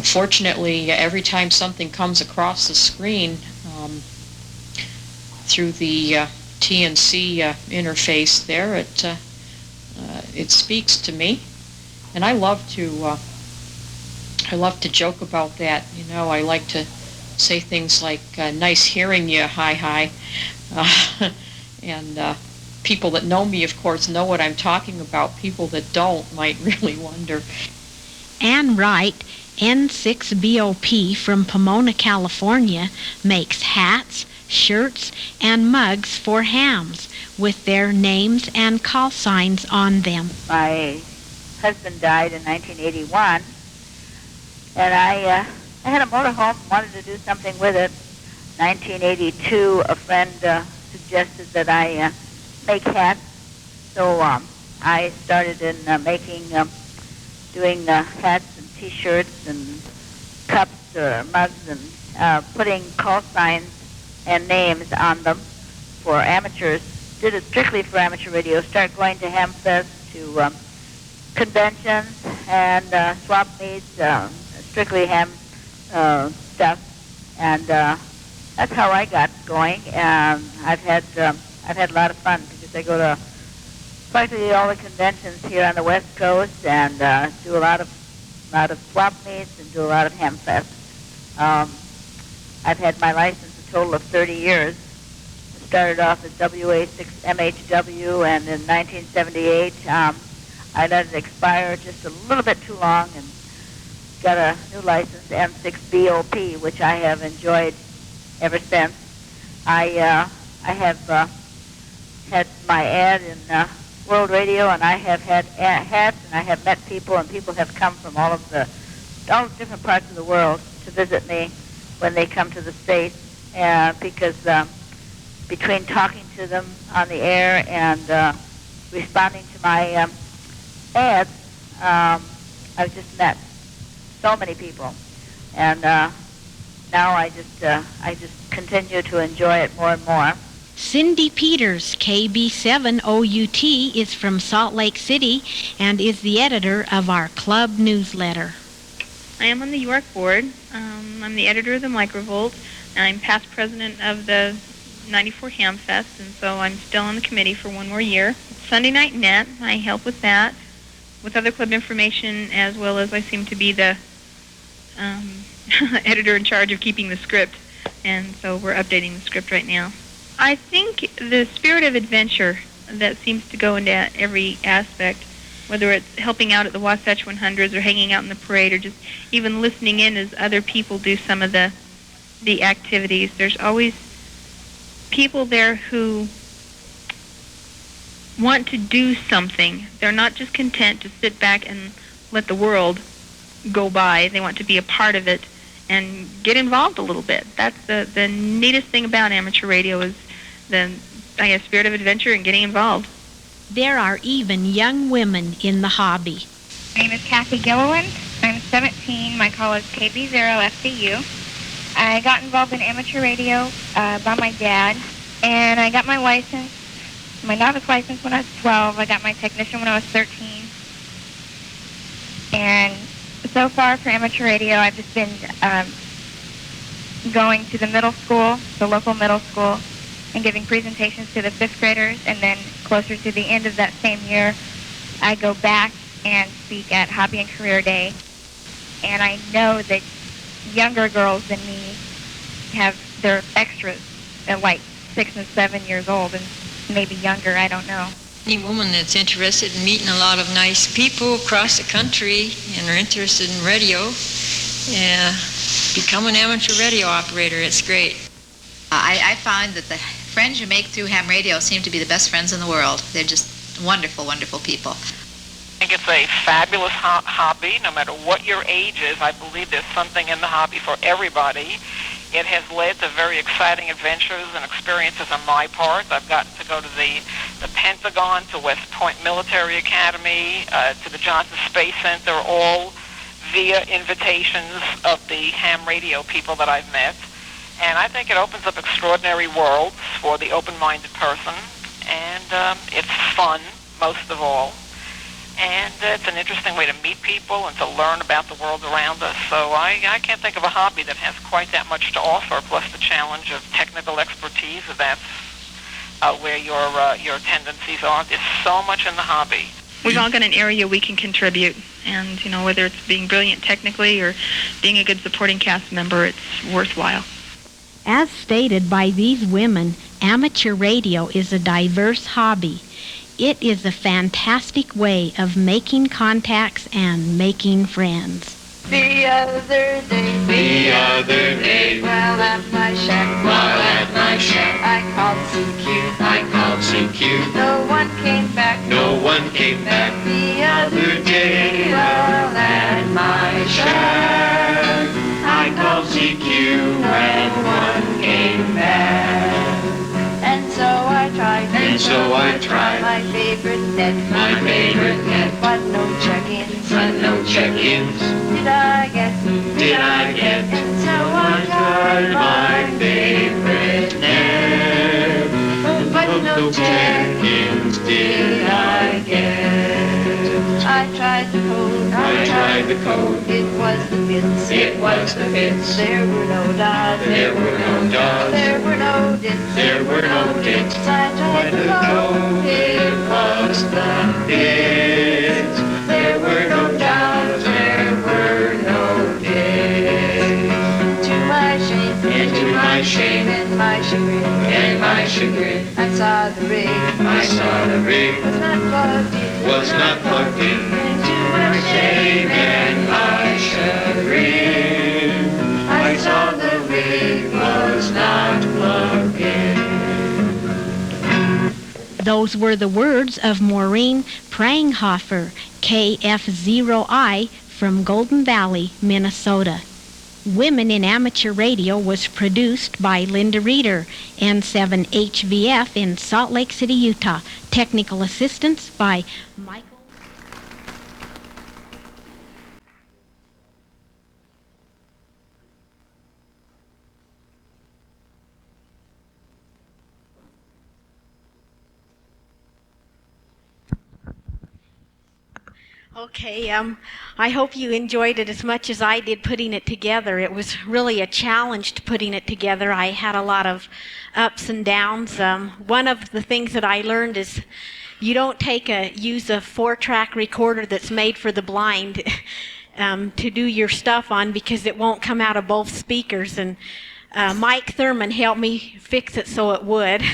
fortunately, every time something comes across the screen through the TNC interface there, it speaks to me, and I love to joke about that. You know, I like to say things like "nice hearing you, hi," and people that know me, of course, know what I'm talking about. People that don't might really wonder. Ann Wright, N6BOP from Pomona, California, makes hats, shirts, and mugs for hams with their names and call signs on them. My husband died in 1981, and I had a motorhome, wanted to do something with it. 1982, a friend suggested that I make hats, so I started in doing hats and T-shirts and cups or mugs, and putting call signs and names on them for amateurs. Did it strictly for amateur radio. Started going to Hamfest, to conventions and swap meets, strictly ham stuff, and that's how I got going. I've had a lot of fun because I go to practically all the conventions here on the West Coast, and do a lot of swap meets and do a lot of Hamfest. I've had my license a total of 30 years. I started off as WA6MHW, and in 1978 I let it expire just a little bit too long and got a new license, M6BOP, which I have enjoyed ever since. I have had my ad in World Radio, and I have had hats, and I have met people, and people have come from all the different parts of the world to visit me when they come to the States, because between talking to them on the air and responding to my ads, I've just met so many people, and now I just continue to enjoy it more and more. Cindy Peters, KB7OUT, is from Salt Lake City and is the editor of our club newsletter. I am on the UARC board. I'm the editor of the Microvolt, and I'm past president of the 94 Hamfest, and so I'm still on the committee for one more year. Sunday Night Net, I help with that, with other club information, as well as I seem to be the editor in charge of keeping the script, and so we're updating the script right now. I think the spirit of adventure that seems to go into every aspect, whether it's helping out at the Wasatch 100s or hanging out in the parade or just even listening in as other people do some of the activities. There's always people there who want to do something. They're not just content to sit back and let the world go by. They want to be a part of it and get involved a little bit. That's the neatest thing about amateur radio is the spirit of adventure and getting involved. There are even young women in the hobby. My name is Kathy Gilliland. I'm 17. My call is KB0FCU. I got involved in amateur radio by my dad, and I got my license, my novice license when I was 12. I got my technician when I was 13. And so far for amateur radio, I've just been going to the middle school, the local middle school, and giving presentations to the 5th graders, and then closer to the end of that same year, I go back and speak at Hobby and Career Day. And I know that younger girls than me they're extras at like 6 and 7 years old, and maybe younger, I don't know. Any woman that's interested in meeting a lot of nice people across the country and are interested in radio, become an amateur radio operator. It's great. I find that the friends you make through ham radio seem to be the best friends in the world. They're just wonderful, wonderful people. I think it's a fabulous hobby, no matter what your age is. I believe there's something in the hobby for everybody. It has led to very exciting adventures and experiences on my part. I've gotten to go to the Pentagon, to West Point Military Academy, to the Johnson Space Center, all via invitations of the ham radio people that I've met. And I think it opens up extraordinary worlds for the open-minded person, and it's fun, most of all. And it's an interesting way to meet people and to learn about the world around us. So I can't think of a hobby that has quite that much to offer, plus the challenge of technical expertise. That's where your tendencies are. There's so much in the hobby. We've all got an area we can contribute, and whether it's being brilliant technically or being a good supporting cast member, it's worthwhile. As stated by these women, amateur radio is a diverse hobby. It is a fantastic way of making contacts and making friends. The other day, while at my shack, I called CQ. No one came back. The other day, while at my shack, I called CQ and one came back. And so I tried my favorite net, but no check-ins. Did I get? And so I tried my favorite net, but no check-ins did I get. I tried the code. It was the bits. There were no dots. There were no dits. I tried the code. It was the bits. There were no dots. There were no dits. To my shame and my chagrin, I saw the rig was not plugged in. To my shame and my chagrin, I saw the rig was not plugged in. Those were the words of Maureen Pranghofer, KF0I, from Golden Valley, Minnesota. Women in Amateur Radio was produced by Linda Reeder, N7HVF in Salt Lake City, Utah. Technical assistance by Michael Okay, I hope you enjoyed it as much as I did putting it together. It was really a challenge to putting it together. I had a lot of ups and downs. One of the things that I learned is you don't use a 4-track recorder that's made for the blind to do your stuff on, because it won't come out of both speakers. And Mike Thurman helped me fix it so it would.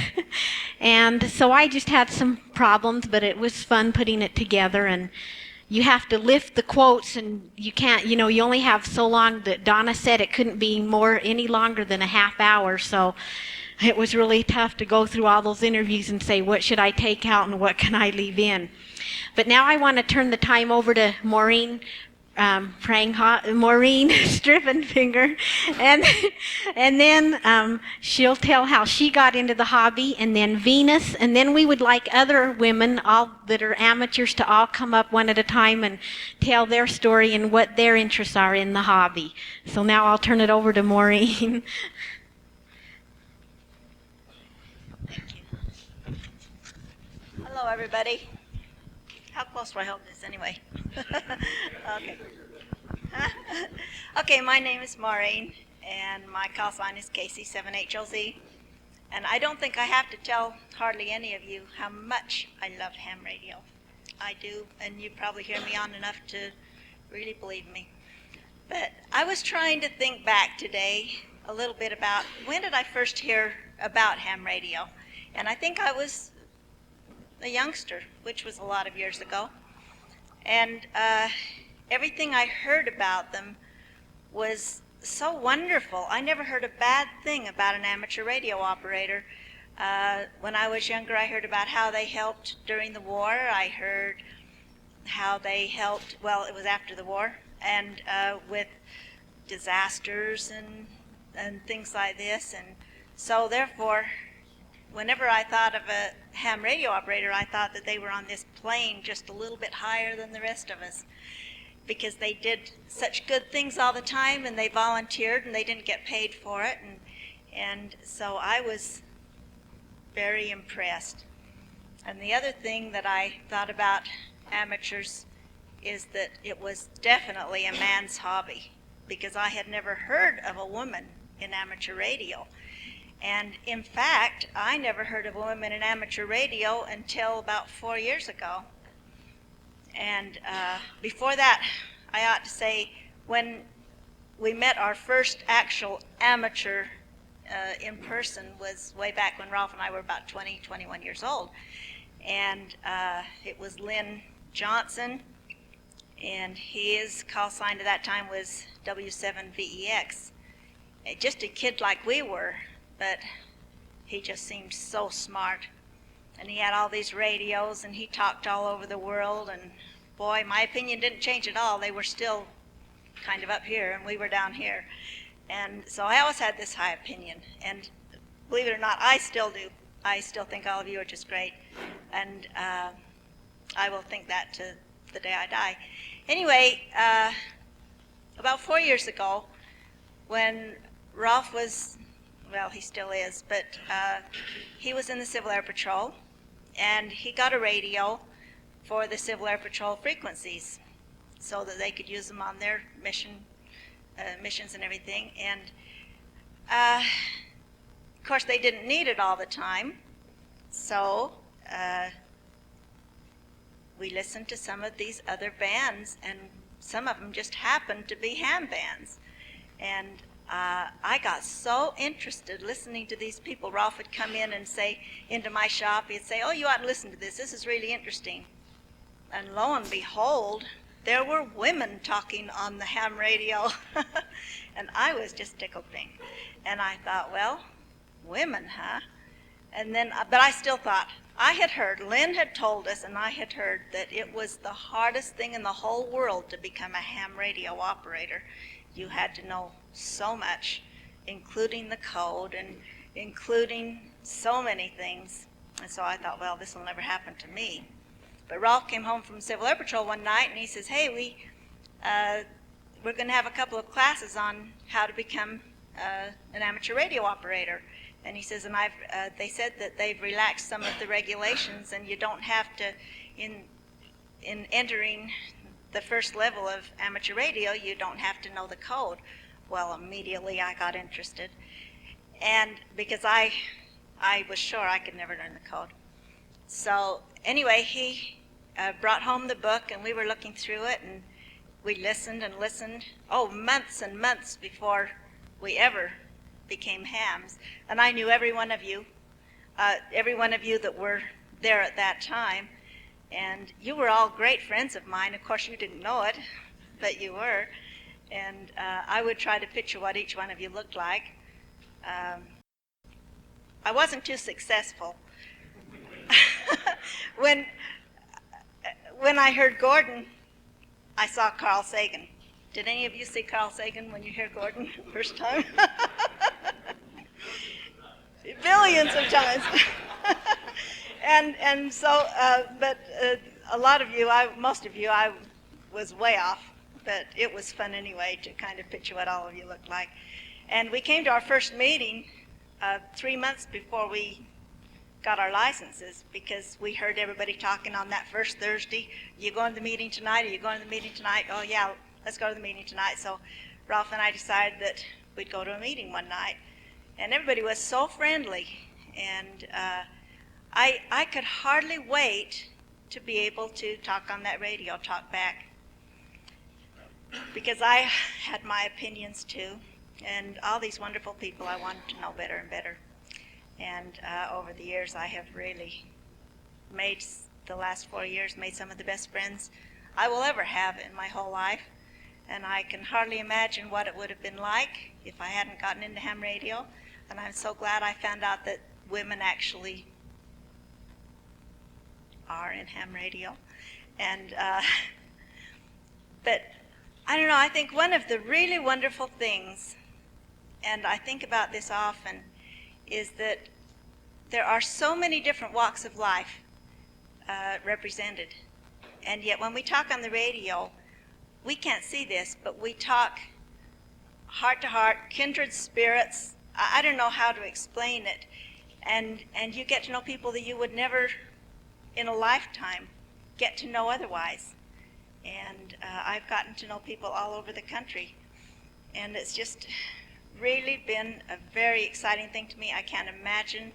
And so I just had some problems, but it was fun putting it together. And you have to lift the quotes, and you can't, you only have so long. That Donna said it couldn't be any longer than a half hour. So it was really tough to go through all those interviews and say, what should I take out and what can I leave in? But now I want to turn the time over to Maureen Strivenfinger, and then she'll tell how she got into the hobby, and then Venus, and then we would like other women, all that are amateurs, to all come up one at a time and tell their story and what their interests are in the hobby. So now I'll turn it over to Maureen. Hello, everybody. How close do I hold this anyway? Okay. Okay, my name is Maureen, and my call sign is Casey7HLZ. And I don't think I have to tell hardly any of you how much I love ham radio. I do, and you probably hear me on enough to really believe me. But I was trying to think back today a little bit about when did I first hear about ham radio? And I think I was a youngster, which was a lot of years ago. And everything I heard about them was so wonderful. I never heard a bad thing about an amateur radio operator. When I was younger, I heard about how they helped during the war. I heard how they helped, well, it was after the war, and with disasters and things like this. And so therefore, whenever I thought of a ham radio operator, I thought that they were on this plane just a little bit higher than the rest of us, because they did such good things all the time, and they volunteered, and they didn't get paid for it. And so I was very impressed. And the other thing that I thought about amateurs is that it was definitely a man's hobby, because I had never heard of a woman in amateur radio. And in fact, I never heard of a woman in amateur radio until about 4 years ago. And before that, I ought to say, when we met our first actual amateur in person was way back when Ralph and I were about 20, 21 years old. And it was Lynn Johnson, and his call sign at that time was W7VEX. Just a kid like we were, but he just seemed so smart. And he had all these radios, and he talked all over the world, and boy, my opinion didn't change at all. They were still kind of up here, and we were down here. And so I always had this high opinion, and believe it or not, I still do. I still think all of you are just great, and I will think that to the day I die. Anyway, about 4 years ago, when Ralph was, well, he still is, but he was in the Civil Air Patrol, and he got a radio for the Civil Air Patrol frequencies so that they could use them on their missions and everything. And of course, they didn't need it all the time, so we listened to some of these other bands, and some of them just happened to be ham bands. And I got so interested listening to these people. Ralph would come in and say, into my shop, he'd say, oh, you ought to listen to this. This is really interesting. And lo and behold, there were women talking on the ham radio. And I was just tickled pink. And I thought, well, women, huh? And then, but I still thought, I had heard, Lynn had told us, and I had heard that it was the hardest thing in the whole world to become a ham radio operator. You had to know so much, including the code and including so many things. And so I thought, well, this will never happen to me. But Ralph came home from Civil Air Patrol one night, and he says, hey, we're going to have a couple of classes on how to become an amateur radio operator. And he says, and they said that they've relaxed some of the regulations, and you don't have to, in entering the first level of amateur radio, you don't have to know the code. Well, immediately I got interested. And because I was sure I could never learn the code. So anyway, he brought home the book, and we were looking through it, and we listened and listened. Oh, months and months before we ever became hams. And I knew every one of you that were there at that time. And you were all great friends of mine. Of course, you didn't know it, but you were. And I would try to picture what each one of you looked like. I wasn't too successful. When I heard Gordon, I saw Carl Sagan. Did any of you see Carl Sagan when you hear Gordon first time? Billions of times. And so, but a lot of you, most of you, I was way off, but it was fun anyway to kind of picture what all of you looked like. And we came to our first meeting 3 months before we got our licenses, because we heard everybody talking on that first Thursday. You going to the meeting tonight? Are you going to the meeting tonight? Oh yeah, let's go to the meeting tonight. So Ralph and I decided that we'd go to a meeting one night, and everybody was so friendly, and I could hardly wait to be able to talk on that radio, talk back, because I had my opinions too, and all these wonderful people I wanted to know better and better. And over the years, I have really made, the last 4 years, made some of the best friends I will ever have in my whole life. And I can hardly imagine what it would have been like if I hadn't gotten into ham radio. And I'm so glad I found out that women actually are in ham radio. And, but I don't know, I think one of the really wonderful things, and I think about this often, is that there are so many different walks of life represented. And yet when we talk on the radio, we can't see this, but we talk heart to heart, kindred spirits. I don't know how to explain it. And you get to know people that you would never in a lifetime get to know otherwise. And I've gotten to know people all over the country. And it's just really been a very exciting thing to me. I can't imagine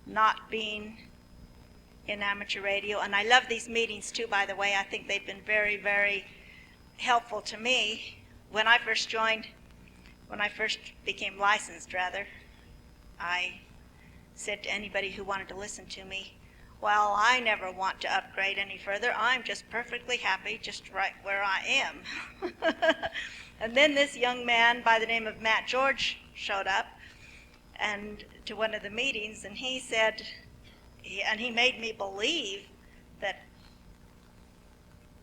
not being in amateur radio. And I love these meetings too, by the way. I think they've been very, very helpful to me. When I first became licensed, rather, I said to anybody who wanted to listen to me, well, I never want to upgrade any further. I'm just perfectly happy just right where I am. And then this young man by the name of Matt George showed up and to one of the meetings, and he said, and he made me believe that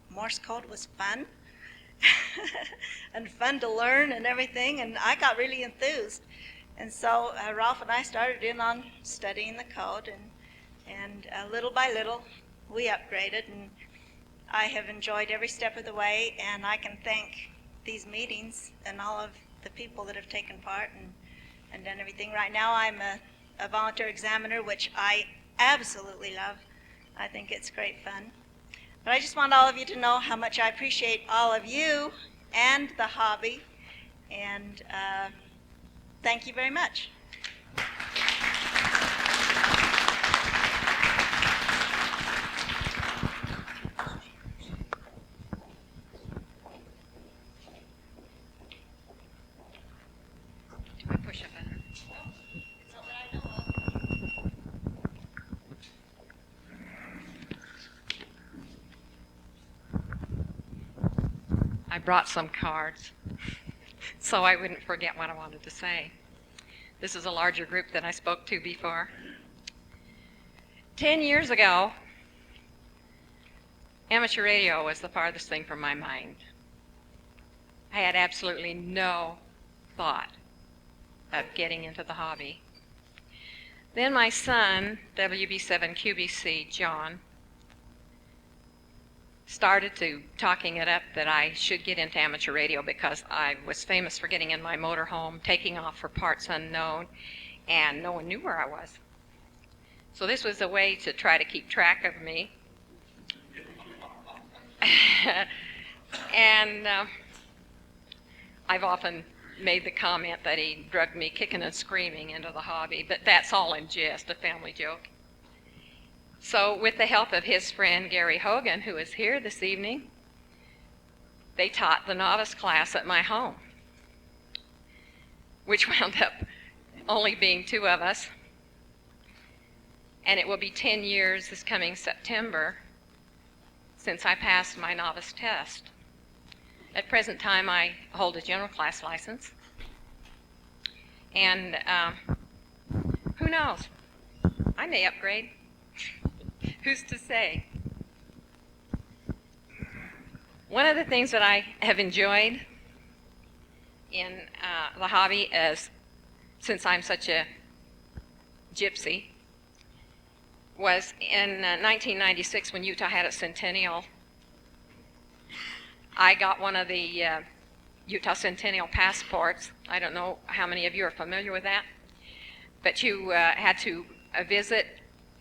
Morse code was fun and fun to learn and everything, and I got really enthused. And so Ralph and I started in on studying the code, and little by little we upgraded, and I have enjoyed every step of the way, and I can thank these meetings and all of the people that have taken part and done everything. Right now I'm a volunteer examiner, which I absolutely love. I think it's great fun. But I just want all of you to know how much I appreciate all of you and the hobby, and thank you very much. I brought some cards so I wouldn't forget what I wanted to say. This is a larger group than I spoke to before. 10 years ago, amateur radio was the farthest thing from my mind. I had absolutely no thought of getting into the hobby. Then my son, WB7QBC, John, started talking it up that I should get into amateur radio because I was famous for getting in my motorhome, taking off for parts unknown, and no one knew where I was. So this was a way to try to keep track of me. And I've often made the comment that he drugged me kicking and screaming into the hobby, but that's all in jest, a family joke. So with the help of his friend Gary Hogan, who is here this evening, they taught the novice class at my home, which wound up only being 2 of us. And it will be 10 years this coming September since I passed my novice test. At present time, I hold a general class license. And who knows? I may upgrade. Who's to say? One of the things that I have enjoyed in the hobby is, since I'm such a gypsy, was in 1996 when Utah had its Centennial. I got one of the Utah Centennial passports. I don't know how many of you are familiar with that, but you had to visit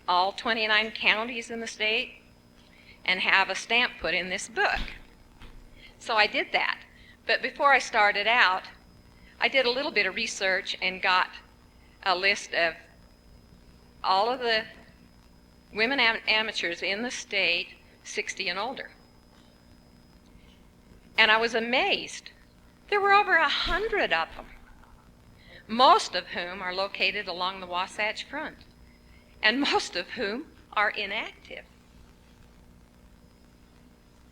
all 29 counties in the state and have a stamp put in this book. So I did that. But before I started out, I did a little bit of research and got a list of all of the women amateurs in the state 60 and older. And I was amazed. There were over 100 of them, most of whom are located along the Wasatch Front, and most of whom are inactive.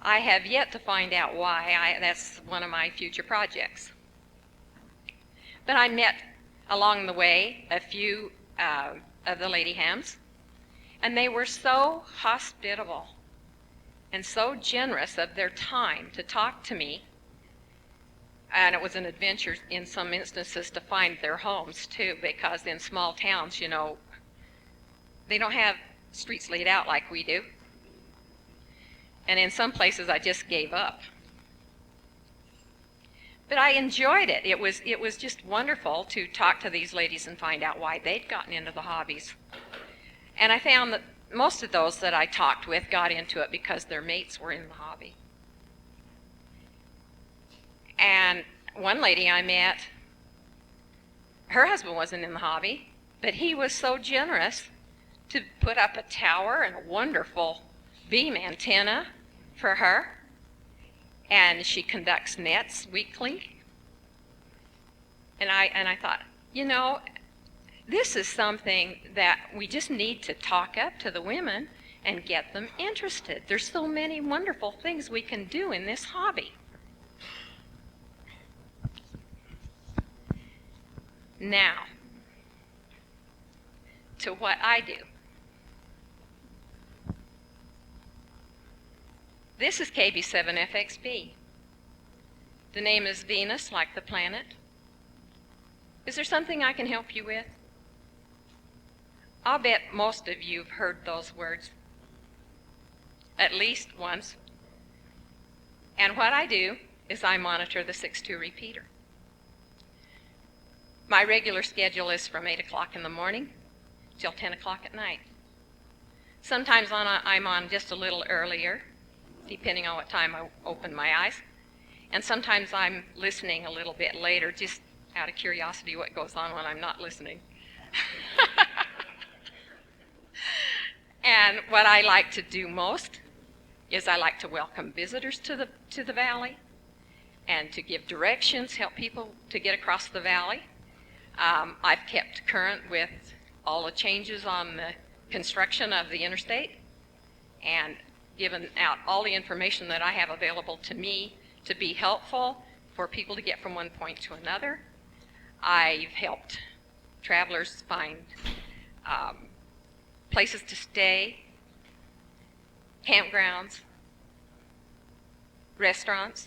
I have yet to find out why. That's one of my future projects. But I met along the way a few of the lady hams, and they were so hospitable and so generous of their time to talk to me. And it was an adventure in some instances to find their homes too, because in small towns, you know, they don't have streets laid out like we do. And in some places I just gave up. But I enjoyed it. It was just wonderful to talk to these ladies and find out why they'd gotten into the hobbies. And I found that most of those that I talked with got into it because their mates were in the hobby. And one lady I met, her husband wasn't in the hobby, but he was so generous to put up a tower and a wonderful beam antenna for her. And she conducts nets weekly. And I thought, you know, this is something that we just need to talk up to the women and get them interested. There's so many wonderful things we can do in this hobby. Now, to what I do. This is KB7FXB. The name is Venus, like the planet. Is there something I can help you with? I'll bet most of you have heard those words at least once. And what I do is I monitor the 6-2 repeater. My regular schedule is from 8 o'clock in the morning till 10 o'clock at night. Sometimes I'm on just a little earlier, depending on what time I open my eyes. And sometimes I'm listening a little bit later, just out of curiosity what goes on when I'm not listening. And what I like to do most is I like to welcome visitors to the valley and to give directions, help people to get across the valley. I've kept current with all the changes on the construction of the interstate and given out all the information that I have available to me to be helpful for people to get from one point to another. I've helped travelers find places to stay, campgrounds, restaurants.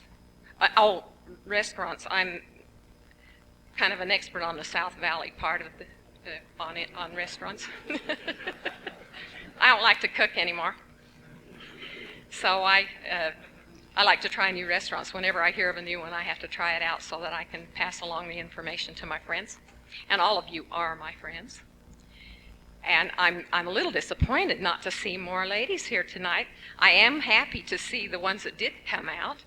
Restaurants. I'm kind of an expert on the South Valley part of on restaurants. I don't like to cook anymore. So I like to try new restaurants. Whenever I hear of a new one, I have to try it out so that I can pass along the information to my friends. And all of you are my friends. And I'm a little disappointed not to see more ladies here tonight. I am happy to see the ones that did come out,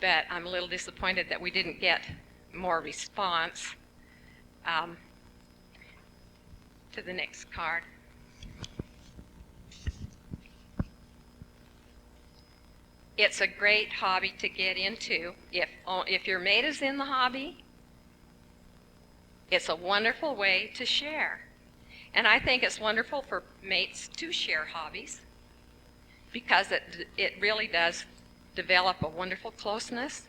but I'm a little disappointed that we didn't get more response. To the next card. It's a great hobby to get into. If your mate is in the hobby, it's a wonderful way to share. And I think it's wonderful for mates to share hobbies because it really does develop a wonderful closeness.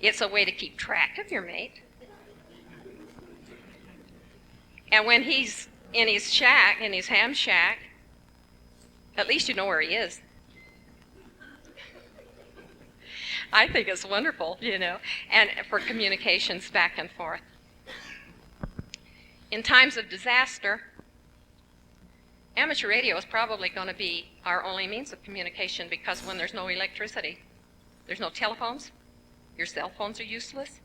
It's a way to keep track of your mate. And when he's in his shack, in his ham shack, at least you know where he is. I think it's wonderful, and for communications back and forth. In times of disaster, amateur radio is probably going to be our only means of communication because when there's no electricity, there's no telephones, your cell phones are useless,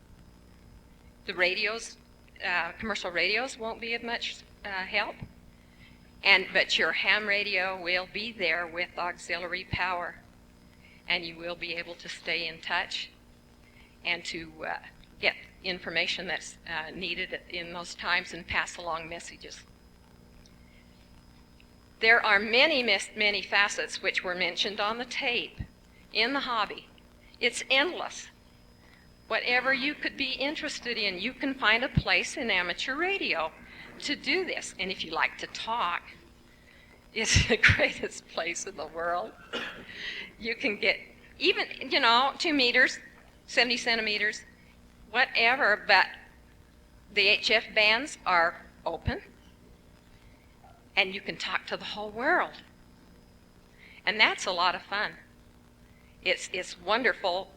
the radios, commercial radios won't be of much help, but your ham radio will be there with auxiliary power, and you will be able to stay in touch and to get information that's needed in those times and pass along messages. There are many facets which were mentioned on the tape in the hobby. It's endless. Whatever you could be interested in, you can find a place in amateur radio to do this. And if you like to talk, it's the greatest place in the world. You can get even, 2 meters, 70 centimeters, whatever, but the HF bands are open and you can talk to the whole world. And that's a lot of fun. It's wonderful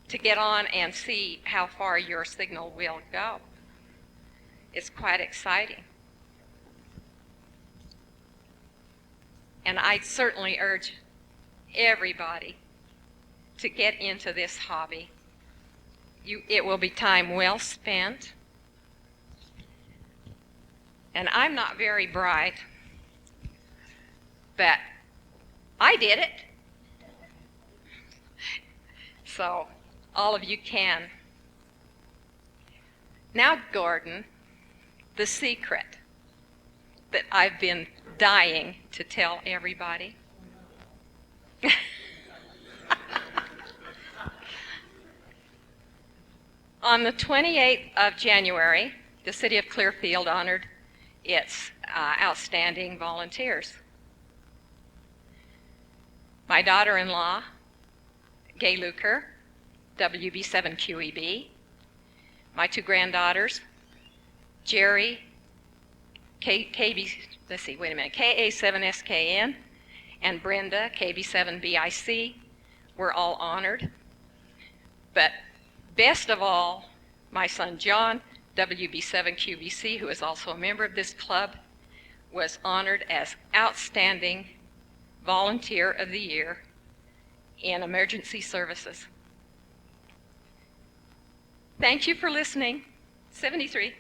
to get on and see how far your signal will go. It's quite exciting. And I certainly urge everybody to get into this hobby. It will be time well spent. And I'm not very bright, but I did it. So all of you can. Now, Gordon, the secret that I've been dying to tell everybody. On the 28th of January, the city of Clearfield honored its outstanding volunteers. My daughter-in-law, Gay Luker, WB7QEB, my 2 granddaughters, Jerry, KA7SKN, and Brenda, KB7BIC, were all honored. But best of all, my son John, WB7QBC, who is also a member of this club, was honored as Outstanding Volunteer of the Year in Emergency Services. Thank you for listening. 73.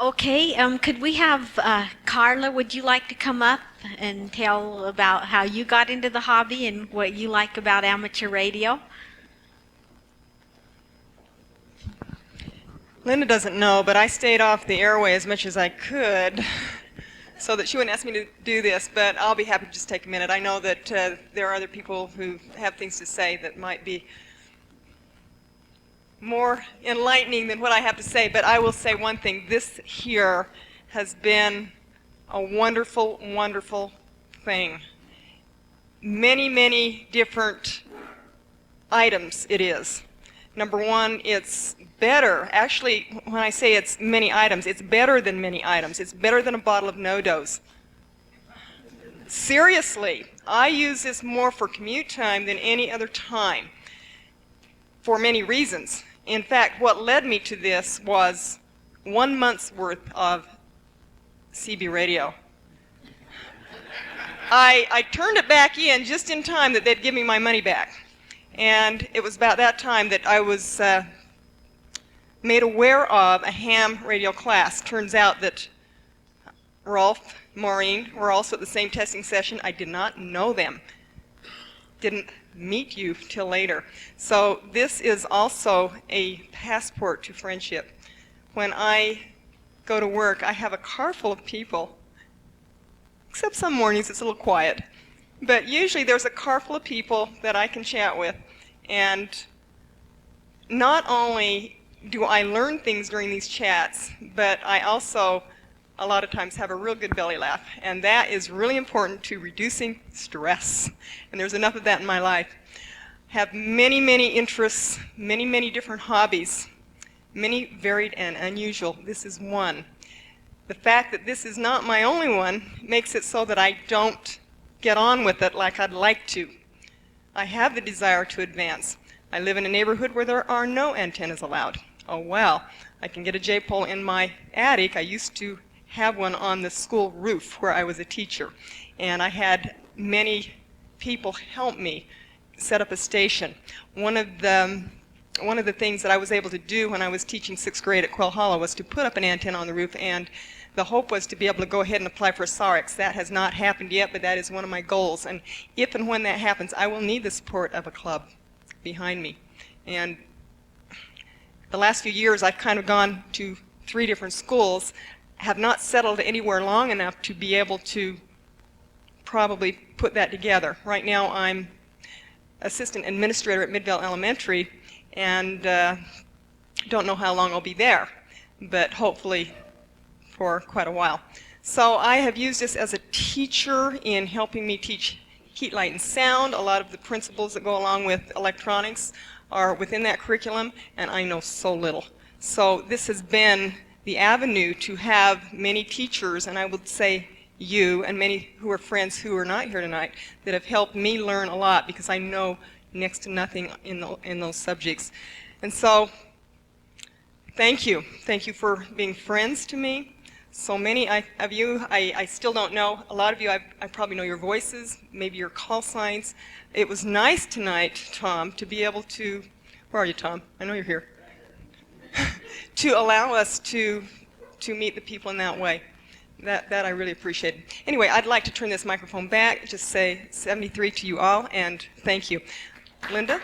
Okay, could we have Carla, would you like to come up and tell about how you got into the hobby and what you like about amateur radio? Linda doesn't know, but I stayed off the airway as much as I could so that she wouldn't ask me to do this, but I'll be happy to just take a minute. I know that there are other people who have things to say that might be more enlightening than what I have to say, but I will say one thing. This here has been a wonderful, wonderful thing. Many different items it is. Number one, it's better. Actually, when I say it's many items, it's better than many items. It's better than a bottle of No-Dose. Seriously, I use this more for commute time than any other time for many reasons. In fact, what led me to this was 1 month's worth of CB radio. I turned it back in just in time that they'd give me my money back. And it was about that time that I was made aware of a ham radio class. Turns out that Rolf, Maureen were also at the same testing session. I did not know them. Didn't meet you till later. So this is also a passport to friendship. When I go to work, I have a car full of people, except some mornings it's a little quiet. But usually there's a car full of people that I can chat with, and not only do I learn things during these chats, but I also a lot of times have a real good belly laugh, and that is really important to reducing stress. And there's enough of that in my life. Have many, many interests, many, many different hobbies, many varied and unusual. This is one. The fact that this is not my only one makes it so that I don't get on with it like I'd like to. I have the desire to advance. I live in a neighborhood where there are no antennas allowed. Oh well, I can get a J-pole in my attic. I used to have one on the school roof where I was a teacher, and I had many people help me set up a station. One of the things that I was able to do when I was teaching 6th grade at Quail Hollow was to put up an antenna on the roof, and the hope was to be able to go ahead and apply for a SARX. That has not happened yet, but that is one of my goals, and if and when that happens, I will need the support of a club behind me. And the last few years I've kind of gone to 3 different schools, have not settled anywhere long enough to be able to probably put that together. Right now I'm assistant administrator at Midvale Elementary, and don't know how long I'll be there, but hopefully for quite a while. So I have used this as a teacher in helping me teach heat, light, and sound. A lot of the principles that go along with electronics are within that curriculum, and I know so little. So this has been the avenue to have many teachers, and I would say you, and many who are friends who are not here tonight, that have helped me learn a lot, because I know next to nothing in those subjects. And so, thank you. Thank you for being friends to me. So many of you, I still don't know. A lot of you, I probably know your voices, maybe your call signs. It was nice tonight, Tom, to be able to, where are you, Tom? I know you're here. To allow us to meet the people in that way. That I really appreciated. Anyway, I'd like to turn this microphone back, just say 73 to you all, and thank you. Linda?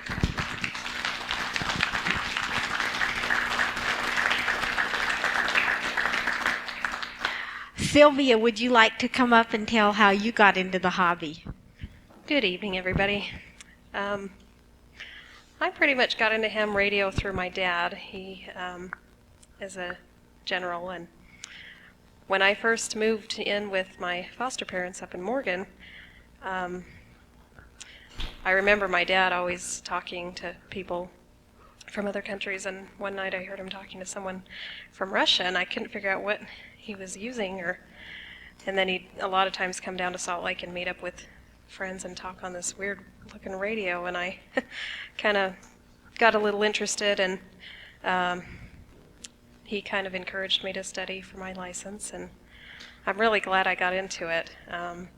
Sylvia, would you like to come up and tell how you got into the hobby? Good evening, everybody. I pretty much got into ham radio through my dad. He is a general, and when I first moved in with my foster parents up in Morgan, I remember my dad always talking to people from other countries, and one night I heard him talking to someone from Russia, and I couldn't figure out what he was using, and then he'd a lot of times come down to Salt Lake and meet up with friends and talk on this weird looking radio, and I kind of got a little interested, and he kind of encouraged me to study for my license, and I'm really glad I got into it. And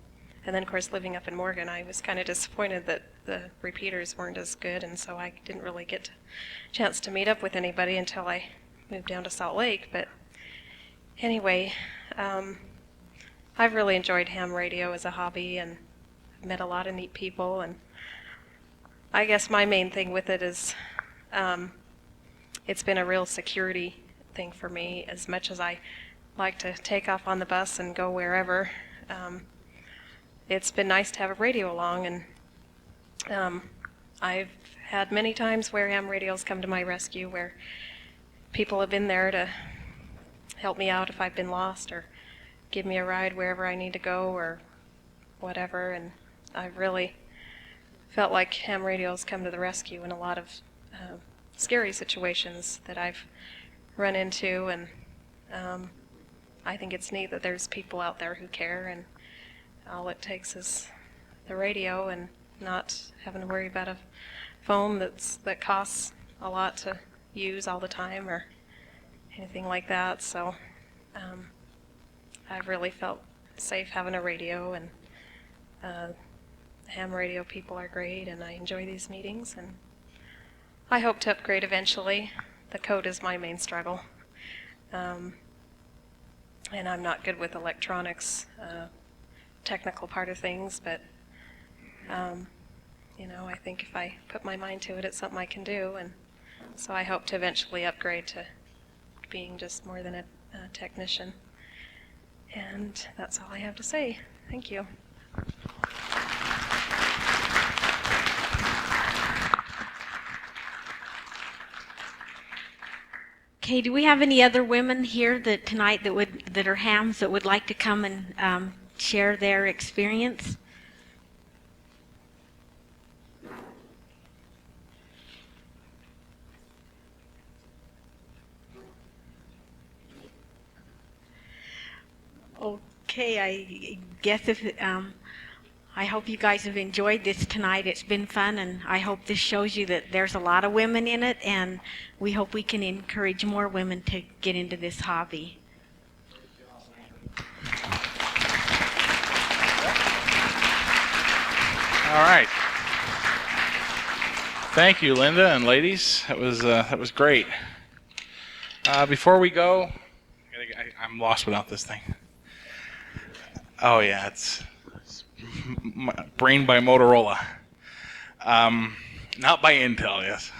then, of course, living up in Morgan, I was kind of disappointed that the repeaters weren't as good, and so I didn't really get a chance to meet up with anybody until I moved down to Salt Lake. But anyway, I've really enjoyed ham radio as a hobby, and I've met a lot of neat people, and I guess my main thing with it is it's been a real security thing for me. As much as I like to take off on the bus and go wherever, it's been nice to have a radio along, and I've had many times where ham radios come to my rescue, where people have been there to help me out if I've been lost, or give me a ride wherever I need to go, or whatever, and I've really felt like ham radios come to the rescue in a lot of scary situations that I've run into, and I think it's neat that there's people out there who care, and all it takes is the radio and not having to worry about a phone that costs a lot to use all the time or anything like that. So I've really felt safe having a radio, and ham radio people are great, and I enjoy these meetings, and I hope to upgrade eventually. The code is my main struggle. And I'm not good with electronics, technical part of things, but I think if I put my mind to it, it's something I can do, and so I hope to eventually upgrade to being just more than a technician. And that's all I have to say. Thank you. Okay, do we have any other women here tonight that are hams that would like to come and share their experience? Okay, I guess I hope you guys have enjoyed this tonight. It's been fun, and I hope this shows you that there's a lot of women in it, and we hope we can encourage more women to get into this hobby. All right. Thank you, Linda and ladies. That was great. Before we go, I'm lost without this thing. Oh yeah, it's brain by Motorola, not by Intel. Yes.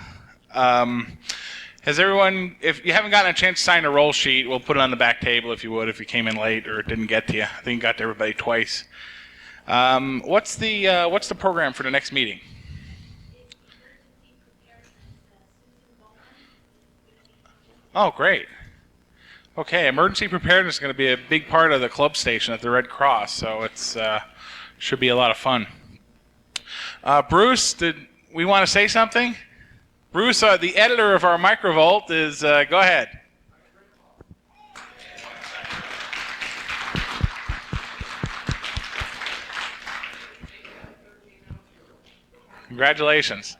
Has everyone? If you haven't gotten a chance to sign a roll sheet, we'll put it on the back table if you would. If you came in late or it didn't get to you, I think it got to everybody twice. What's the program for the next meeting? Oh, great. Okay, emergency preparedness is going to be a big part of the club station at the Red Cross, so it's should be a lot of fun. Bruce, did we want to say something? Bruce, the editor of our Microvolt, is go ahead. Congratulations.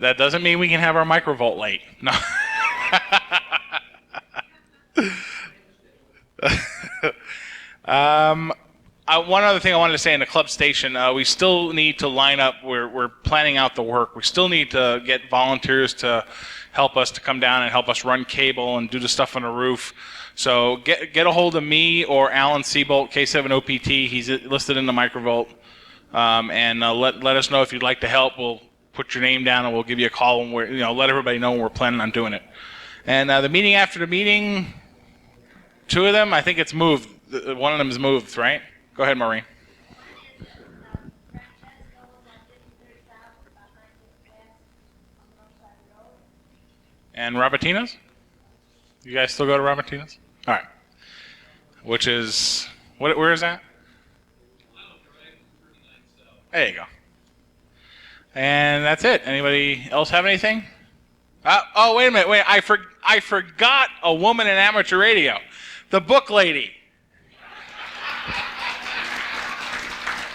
That doesn't mean we can have our Microvolt late. No. One other thing I wanted to say in the club station, we still need to line up. We're planning out the work. We still need to get volunteers to help us to come down and help us run cable and do the stuff on the roof. So get a hold of me or Alan Seabolt, K7OPT. He's listed in the Microvolt. And let us know if you'd like to help. We'll put your name down and we'll give you a call and let everybody know when we're planning on doing it. And the meeting after the meeting, two of them, I think it's moved. One of them is moved, right? Go ahead, Maureen. And Robertina's? You guys still go to Robertina's? All right. Which is, where is that? There you go. And that's it. Anybody else have anything? Oh, wait a minute. Wait, I forgot a woman in amateur radio. The book lady.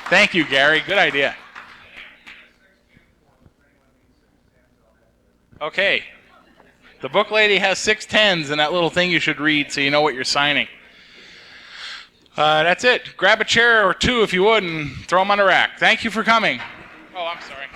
Thank you, Gary. Good idea. Okay. The book lady has 6 10s in that little thing you should read so you know what you're signing. That's it. Grab a chair or two if you would and throw them on the rack. Thank you for coming. Oh, I'm sorry.